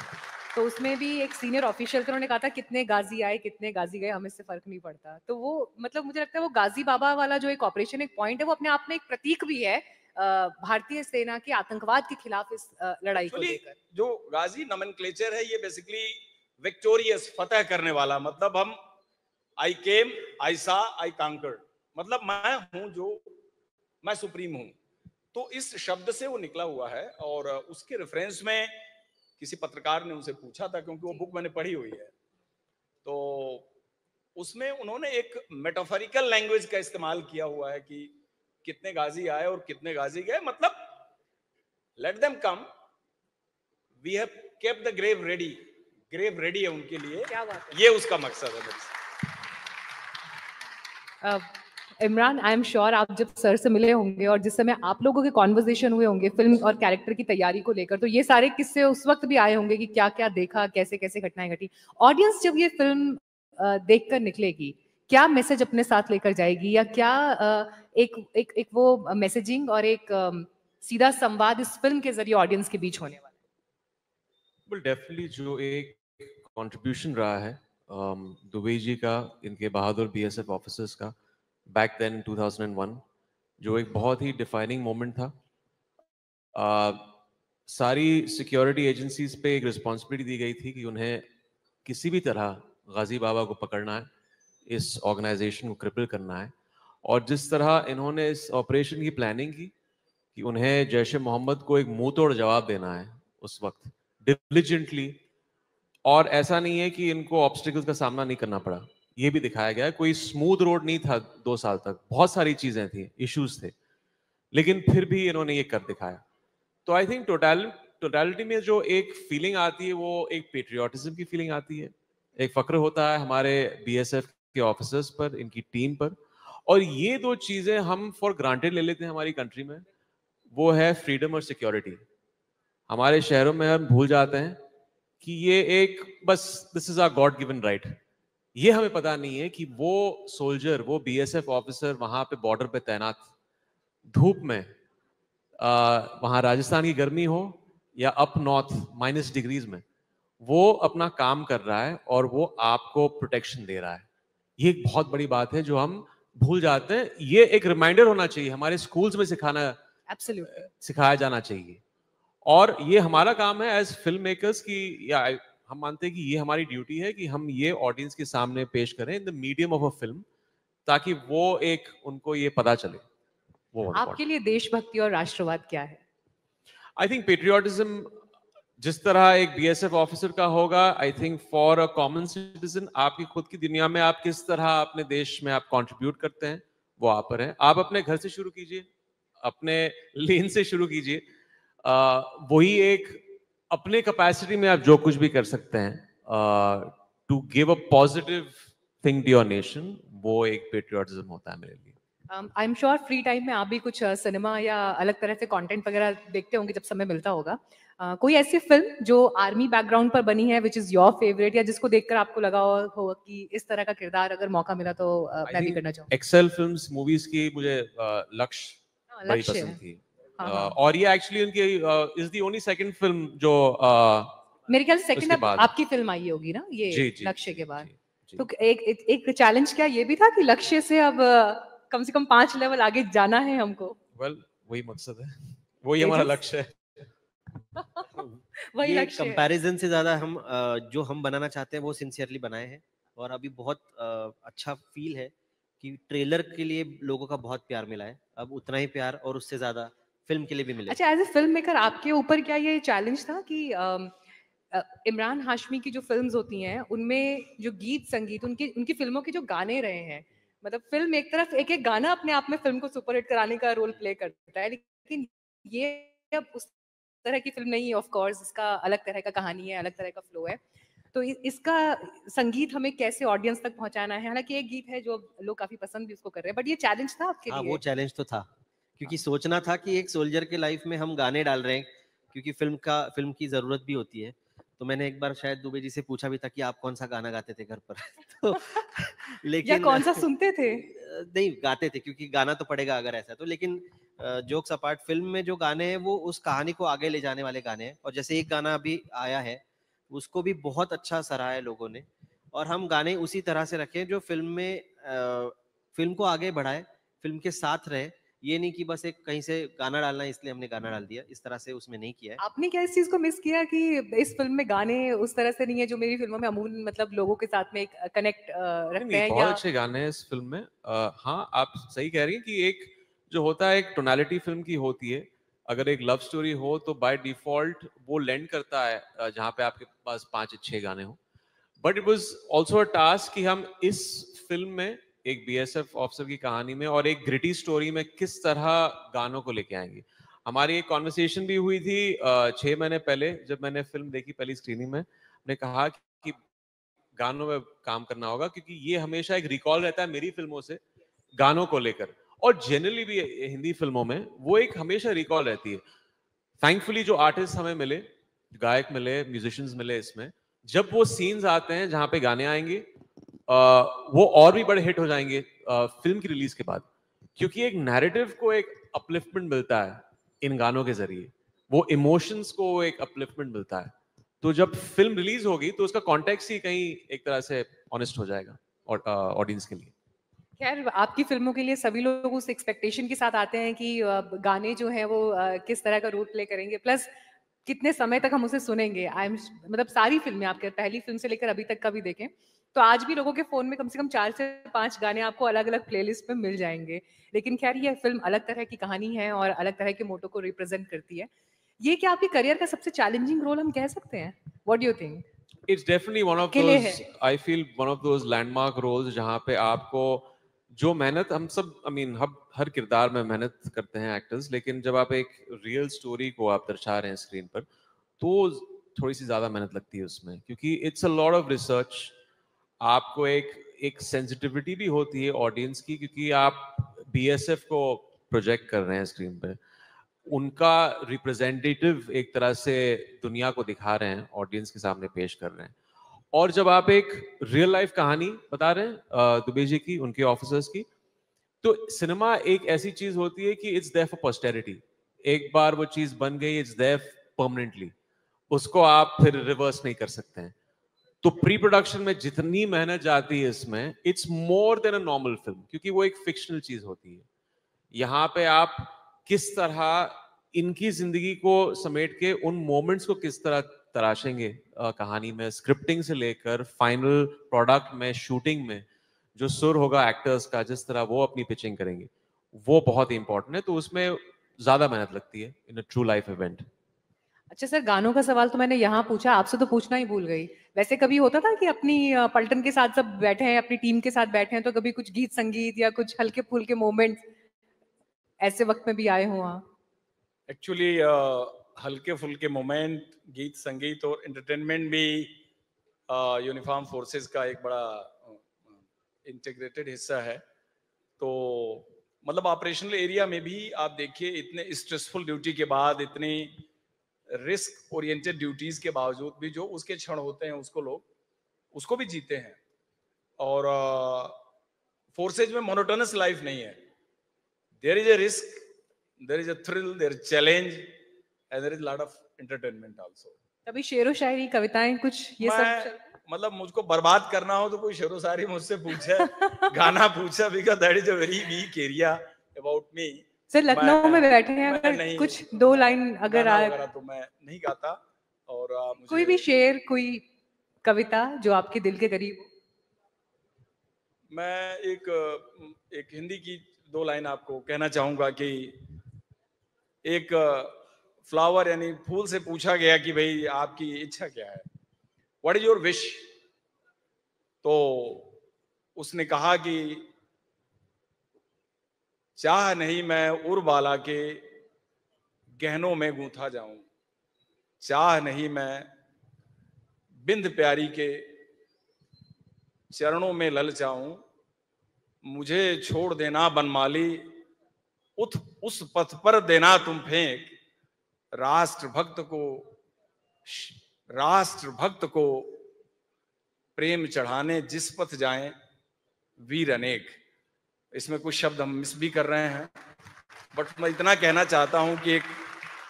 तो उसमें भी एक सीनियर ऑफिशियल थे, उन्होंने कहा था कितने गाजी आए कितने गाजी गए हमें इससे फर्क नहीं पड़ता। तो वो मतलब मुझे लगता है वो गाजी बाबा वाला जो एक ऑपरेशन एक पॉइंट है, वो अपने आप में एक प्रतीक भी है भारतीय सेना के आतंकवाद के खिलाफ इस लड़ाई को लेकर। जो गाजी नोमेनक्लेचर है ये बेसिकली विक्टोरियस, फतह करने वाला, मतलब हम आई केम, आई सा, आई कांकर्ड, मतलब मैं हूं जो, मैं सुप्रीम हूं। तो इस शब्द से वो निकला हुआ है और उसके रेफरेंस में किसी पत्रकार ने उनसे पूछा था, क्योंकि वो बुक मैंने पढ़ी हुई है, तो उसमें उन्होंने एक मेटाफोरिकल लैंग्वेज का इस्तेमाल किया हुआ है कि कितने गाजी आए और कितने गाजी गए, मतलब let them come, we have kept the grave ready. Grave ready है उनके लिए, क्या बात है? ये उसका मकसद है मेरे। इमरान, आई एम श्योर आप जब सर से मिले होंगे और जिस समय आप लोगों के कॉन्वर्सेशन हुए होंगे फिल्म और कैरेक्टर की तैयारी को लेकर, तो ये सारे किस्से उस वक्त भी आए होंगे कि क्या क्या देखा, कैसे कैसे घटनाएं घटी। ऑडियंस जब ये फिल्म देखकर निकलेगी, क्या मैसेज अपने साथ लेकर जाएगी, या क्या एक वो मैसेजिंग और एक सीधा संवाद इस फिल्म के जरिए ऑडियंस के बीच होने वाला है? well, डेफिनेटली जो एक कंट्रीब्यूशन रहा है दुबे जी का, इनके बहादुर बीएसएफ ऑफिसर्स का बैक देन 2001, जो एक बहुत ही डिफाइनिंग मोमेंट था। सारी सिक्योरिटी एजेंसीज पे एक रिस्पॉन्सिबिलिटी दी गई थी कि उन्हें किसी भी तरह गाजी बाबा को पकड़ना है, इस ऑर्गेनाइजेशन को क्रिपल करना है। और जिस तरह इन्होंने इस ऑपरेशन की प्लानिंग की कि उन्हें जैश ए मोहम्मद को एक मुंह तोड़ जवाब देना है उस वक्त डिलिजेंटली, और ऐसा नहीं है कि इनको ऑब्स्टिकल्स का सामना नहीं करना पड़ा, ये भी दिखाया गया। कोई स्मूथ रोड नहीं था 2 साल तक, बहुत सारी चीजें थी, इश्यूज थे, लेकिन फिर भी इन्होंने ये कर दिखाया। तो आई थिंक टोटलिटी में जो एक फीलिंग आती है वो एक पेट्रियोटिज्म की फीलिंग आती है, एक फक्र होता है हमारे बीएसएफ के ऑफिसर्स पर, इनकी टीम पर। और ये 2 चीजें हम फॉर ग्रांटेड ले लेते हैं हमारी कंट्री में, वो है फ्रीडम और सिक्योरिटी। हमारे शहरों में हम भूल जाते हैं कि ये एक बस this is our God given right. ये हमें पता नहीं है कि वो सोल्जर, वो बीएसएफ ऑफिसर वहां पे बॉर्डर पे तैनात, धूप में, वहां राजस्थान की गर्मी हो या अप नॉर्थ माइनस डिग्रीज में, वो अपना काम कर रहा है और वो आपको प्रोटेक्शन दे रहा है। ये एक बहुत बड़ी बात है जो हम भूल जाते हैं। ये एक रिमाइंडर होना चाहिए, हमारे स्कूल्स में सिखाया जाना चाहिए। और ये हमारा काम है एज फिल्म मेकर्स की, या हम मानते हैं कि ये हमारी ड्यूटी है कि हम ये ऑडियंस के सामने पेश करें in the medium of a film, ताकि वो एक उनको ये पता चले। वो आपके लिए देशभक्ति और राष्ट्रवाद क्या है? आई थिंक पेट्रियोटिज्म जिस तरह एक बीएसएफ ऑफिसर का होगा, I think for a common citizen, आपकी खुद की दुनिया में आप किस तरह अपने देश में आप कंट्रीब्यूट करते हैं, वो आप पर है। आप अपने घर से शुरू कीजिए, अपने लेन से शुरू कीजिए, वही एक अपने कैपेसिटी में आप जो कुछ भी कर सकते हैं to give a positive thing to your nation, वो एक पेट्रियोटिज्म होता है मेरे लिए। I am sure free time में आप भी कुछ सिनेमा या अलग तरह से कंटेंट वगैरह देखते होंगे जब समय मिलता होगा। कोई ऐसी फिल्म जो आर्मी बैकग्राउंड पर बनी है विच इज योर फेवरेट, या जिसको देखकर आपको लगा हो कि इस तरह का किरदार अगर मौका मिला तो मैं भी करना चाहूँ? एक्सेल फिल्म्स मूवीज की मुझे लक्ष्य बड़ी लक्ष्य पसंद थी। हाँ। और ये एक्चुअली उनकी is the only second film जो मेरे ख्याल से सेकंड उसके बाद आपकी फिल्म आई होगी ना ये जी जी लक्ष्य के बाद। जी। तो एक चैलेंज क्या ये भी था कि लक्ष्य से अब कम से कम 5 लेवल आगे जाना है हमको? वेल वही मकसद है, वही हमारा तेजस? लक्ष्य है। वही ये लक्ष्य है। कंपैरिजन से ज्यादा हम जो हम बनाना चाहते हैं वो सिंसियरली बनाए हैं, और अभी बहुत अच्छा फील है कि ट्रेलर के लिए लोगों का बहुत प्यार मिला है, अब उतना ही प्यार और उससे ज्यादा फिल्म के लिए भी मिलेगा। अच्छा, एज ए फिल्म मेकर आपके ऊपर क्या ये चैलेंज था कि इमरान हाशमी की जो फिल्म्स होती हैं उनमें जो गीत संगीत उनकी उनकी फिल्मों के जो गाने रहे हैं, मतलब फिल्म एक तरफ एक एक गाना अपने आप में फिल्म को सुपरहिट कराने का रोल प्ले करता है, लेकिन ये अब उस तरह की फिल्म नहीं है। ऑफ कोर्स इसका अलग तरह का कहानी है, अलग तरह का फ्लो है। तो इसका संगीत हमें कैसे ऑडियंस तक पहुंचाना है? हालांकि एक गीत है जो लोग काफी पसंद भी उसको कर रहे हैं, बट ये चैलेंज था आपके हाँ, लिए? वो चैलेंज तो था, क्योंकि सोचना था कि एक सोल्जर के लाइफ में हम गाने डाल रहे हैं, क्योंकि फिल्म की जरूरत भी होती है। तो मैंने एक बार शायद दुबे जी से पूछा भी था कि आप कौन सा गाना गाते थे घर पर। तो या लेकिन कौन सा सुनते थे? नहीं गाते थे, क्योंकि गाना तो पड़ेगा अगर ऐसा तो। लेकिन जोक्स अपार्ट, फिल्म में जो गाने हैं वो उस कहानी को आगे ले जाने वाले गाने हैं, और जैसे एक गाना अभी आया है उसको भी बहुत अच्छा सराहा है लोगों ने, और हम गाने उसी तरह से रखें जो फिल्म को आगे बढ़ाए, फिल्म के साथ रहे। ये नहीं कि बस एक कहीं से गाना डालना है इसलिए हमने गाना डाल दिया, इस तरह से उसमें नहीं किया है। आपने क्या इस चीज को मिस किया कि इस फिल्म में गाने उस तरह से नहीं है जो मेरी फिल्मों में अमूमन मतलब लोगों के साथ में एक कनेक्ट नहीं रखते नहीं, हैं? बहुत या अच्छे गाने हैं इस फिल्म में। हाँ, आप सही कह रही हैं कि एक जो होता है एक टोनालिटी फिल्म की होती है। अगर एक लव स्टोरी हो तो बाय डिफॉल्ट वो लेंड करता है जहाँ पे आपके पास 5 अच्छे गाने हो। But it was also a task कि हम इस फिल्म में एक बीएसएफ ऑफिसर की कहानी में और एक ग्रिटी स्टोरी में किस तरह गानों को लेके आएंगे। हमारी एक कॉन्वर्सेशन भी हुई थी 6 महीने पहले जब मैंने फिल्म देखी पहली स्क्रीनिंग में। ने कहा कि गानों में काम करना होगा, क्योंकि ये हमेशा एक रिकॉल रहता है मेरी फिल्मों से गानों को लेकर, और जनरली भी हिंदी फिल्मों में वो एक हमेशा रिकॉल रहती है। थैंकफुली जो आर्टिस्ट हमें मिले, गायक मिले, म्यूजिशियंस मिले, इसमें जब वो सीन्स आते हैं जहां पे गाने आएंगे वो और भी बड़े हिट हो जाएंगे फिल्म की रिलीज के बाद, क्योंकि एक नैरेटिव को एक अपलिफ्टमेंट मिलता है इन गानों के जरिए, वो इमोशंस को एक अपलिफ्टमेंट मिलता है। तो जब फिल्म रिलीज होगी तो उसका कॉन्टेक्स्ट ही कहीं एक तरह से ऑनेस्ट हो जाएगा ऑडियंस के लिए। खैर, आपकी फिल्मों के लिए सभी लोग उस एक्सपेक्टेशन के साथ आते हैं कि गाने जो हैं वो किस तरह का रोल प्ले करेंगे, प्लस कितने समय तक हम उसे सुनेंगे। मतलब सारी फिल्में आपके पहली फिल्म से लेकर अभी तक का भी देखें तो आज भी लोगों के फोन में कम से कम 4 से 5 गाने आपको अलग अलग प्लेलिस्ट में मिल जाएंगे। लेकिन खैर, ये फिल्म अलग तरह की कहानी है और अलग तरह के मोटो को रिप्रेजेंट करती है। ये क्या आपके करियर का सबसे चैलेंजिंग रोल हम कह सकते हैं? What do you think? It's definitely one of आपके लिए है? Those, I feel one of those landmark roles जहां पे आपको जो मेहनत हम सब आई मीन हर किरदार में मेहनत करते हैं एक्टर्स, लेकिन जब आप एक रियल स्टोरी को आप दर्शा रहे हैं स्क्रीन पर तो थोड़ी सी ज्यादा मेहनत लगती है उसमें, क्योंकि it's a lot of research. आपको एक सेंसिटिविटी भी होती है ऑडियंस की, क्योंकि आप बीएसएफ को प्रोजेक्ट कर रहे हैं स्क्रीन पे, उनका रिप्रेजेंटेटिव एक तरह से दुनिया को दिखा रहे हैं, ऑडियंस के सामने पेश कर रहे हैं। और जब आप एक रियल लाइफ कहानी बता रहे हैं दुबे जी की, उनके ऑफिसर्स की, तो सिनेमा एक ऐसी चीज होती है कि इट्स देयर फॉर पोस्टेरिटी। एक बार वो चीज बन गई, इट्स देयर परमानेंटली, उसको आप फिर रिवर्स नहीं कर सकते हैं। तो प्री प्रोडक्शन में जितनी मेहनत जाती है इसमें, it's more than a normal film, क्योंकि वो एक फिक्शनल चीज होती है। यहाँ पे आप किस तरह इनकी जिंदगी को समेट के उन मोमेंट्स को किस तरह तराशेंगे कहानी में, स्क्रिप्टिंग से लेकर फाइनल प्रोडक्ट में, शूटिंग में जो सुर होगा एक्टर्स का, जिस तरह वो अपनी पिचिंग करेंगे, वो बहुत ही इंपॉर्टेंट है। तो उसमें ज्यादा मेहनत लगती है इन अ ट्रू लाइफ इवेंट। अच्छा सर, गानों का सवाल तो मैंने यहाँ पूछा, आपसे तो पूछना ही भूल गई। वैसे कभी होता था कि अपनी पलटन के साथ सब बैठे हैं, अपनी टीम के साथ बैठे हैं, तो कभी कुछ गीत संगीत या कुछ हल्के फुल्के मोमेंट्स ऐसे वक्त में भी आए हो आप? एक्चुअली हल्के फुल्के मोमेंट, गीत संगीत और एंटरटेनमेंट भी यूनिफॉर्म फोर्सेस का एक बड़ा इंटीग्रेटेड हिस्सा है। तो मतलब ऑपरेशनल एरिया में भी आप देखिए, इतने स्ट्रेसफुल ड्यूटी के बाद, इतनी रिस्क ओरिएंटेड ड्यूटीज के बावजूद भी जो उसके क्षण होते हैं उसको लोग उसको भी जीते हैं। और फोर्सेज में मोनोटोनस लाइफ नहीं है, there is a risk, there is a thrill, there is challenge and there is lot of entertainment also. कभी शेरो शायरी, कविताएं, कुछ ये सब? मतलब मुझको बर्बाद करना हो तो कोई शेरो शायरी मुझसे पूछे, गाना पूछे, because that is a very weak area about me. Sir Lucknow में बैठे हैं, अगर कुछ 2 लाइन अगर आ तो मैं नहीं गाता। और मुझे कोई भी शेर, कोई कविता जो आपके दिल के करीब हो। मैं एक हिंदी की 2 लाइन आपको कहना चाहूंगा कि एक फ्लावर यानी फूल से पूछा गया कि भाई आपकी इच्छा क्या है, व्हाट इज योर विश? तो उसने कहा कि चाह नहीं मैं उर्बाला के गहनों में गूंथा जाऊं, चाह नहीं मैं बिंद प्यारी के चरणों में ललचाऊं, मुझे छोड़ देना बनमाली उस पथ पर देना तुम फेंक, राष्ट्र भक्त को प्रेम चढ़ाने जिस पथ जाएं वीर अनेक। इसमें कुछ शब्द हम मिस भी कर रहे हैं, बट मैं इतना कहना चाहता हूं कि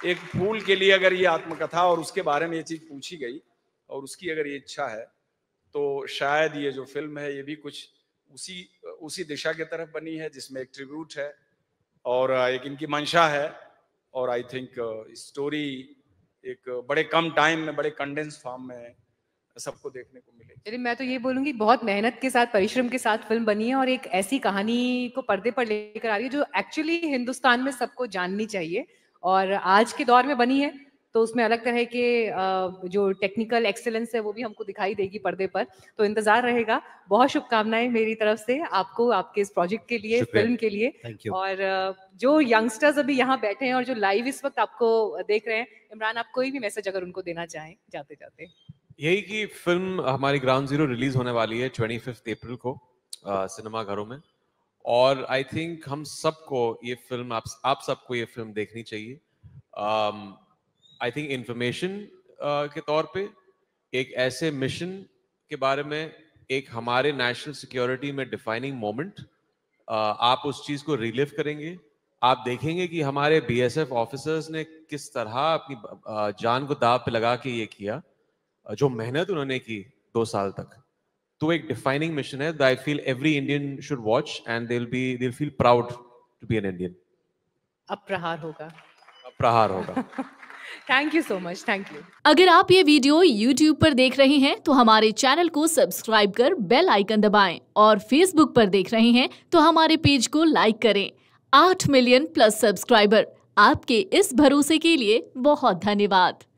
एक फूल के लिए अगर ये आत्मकथा और उसके बारे में ये चीज पूछी गई और उसकी अगर ये इच्छा है, तो शायद ये जो फिल्म है ये भी कुछ उसी दिशा की तरफ बनी है, जिसमें एक ट्रिब्यूट है और एक इनकी मंशा है। और आई थिंक स्टोरी एक बड़े कम टाइम में, बड़े कंडेंस फॉर्म में सबको देखने को मिलेगी। चलिए, मैं तो ये बोलूंगी बहुत मेहनत के साथ, परिश्रम के साथ फिल्म बनी है और एक ऐसी कहानी को पर्दे पर लेकर आ रही है जो एक्चुअली हिंदुस्तान में सबको जाननी चाहिए और आज के दौर में बनी है, तो उसमें अलग तरह के जो टेक्निकल एक्सेलेंस है वो भी हमको दिखाई देगी पर्दे पर। तो इंतजार रहेगा। बहुत शुभकामनाएं मेरी तरफ से आपको, आपके इस प्रोजेक्ट के लिए, फिल्म के लिए। और जो यंगस्टर्स अभी यहाँ बैठे हैं और जो लाइव इस वक्त आपको देख रहे हैं, इमरान आप कोई भी मैसेज अगर उनको देना चाहें जाते जाते। यही कि फिल्म हमारी ग्राउंड जीरो रिलीज होने वाली है 25 अप्रैल को सिनेमा घरों में, और आई थिंक हम सबको ये फिल्म, आप सबको ये फिल्म देखनी चाहिए। आई थिंक इंफॉर्मेशन के तौर पे, एक ऐसे मिशन के बारे में, एक हमारे नेशनल सिक्योरिटी में डिफाइनिंग मोमेंट, आप उस चीज को रिलिव करेंगे। आप देखेंगे कि हमारे बीएसएफ ऑफिसर्स ने किस तरह अपनी जान को दांव पे लगा के ये किया, जो मेहनत उन्होंने की 2 साल तक। तो एक डिफाइनिंग मिशन है, I feel every Indian should watch and they'll feel proud to be an Indian. अब प्रहार होगा। Thank you so much, thank you. अगर आप ये वीडियो YouTube पर देख रहे हैं तो हमारे चैनल को सब्सक्राइब कर बेल आइकन दबाएं, और Facebook पर देख रहे हैं तो हमारे पेज को लाइक करें। 8 मिलियन प्लस सब्सक्राइबर, आपके इस भरोसे के लिए बहुत धन्यवाद।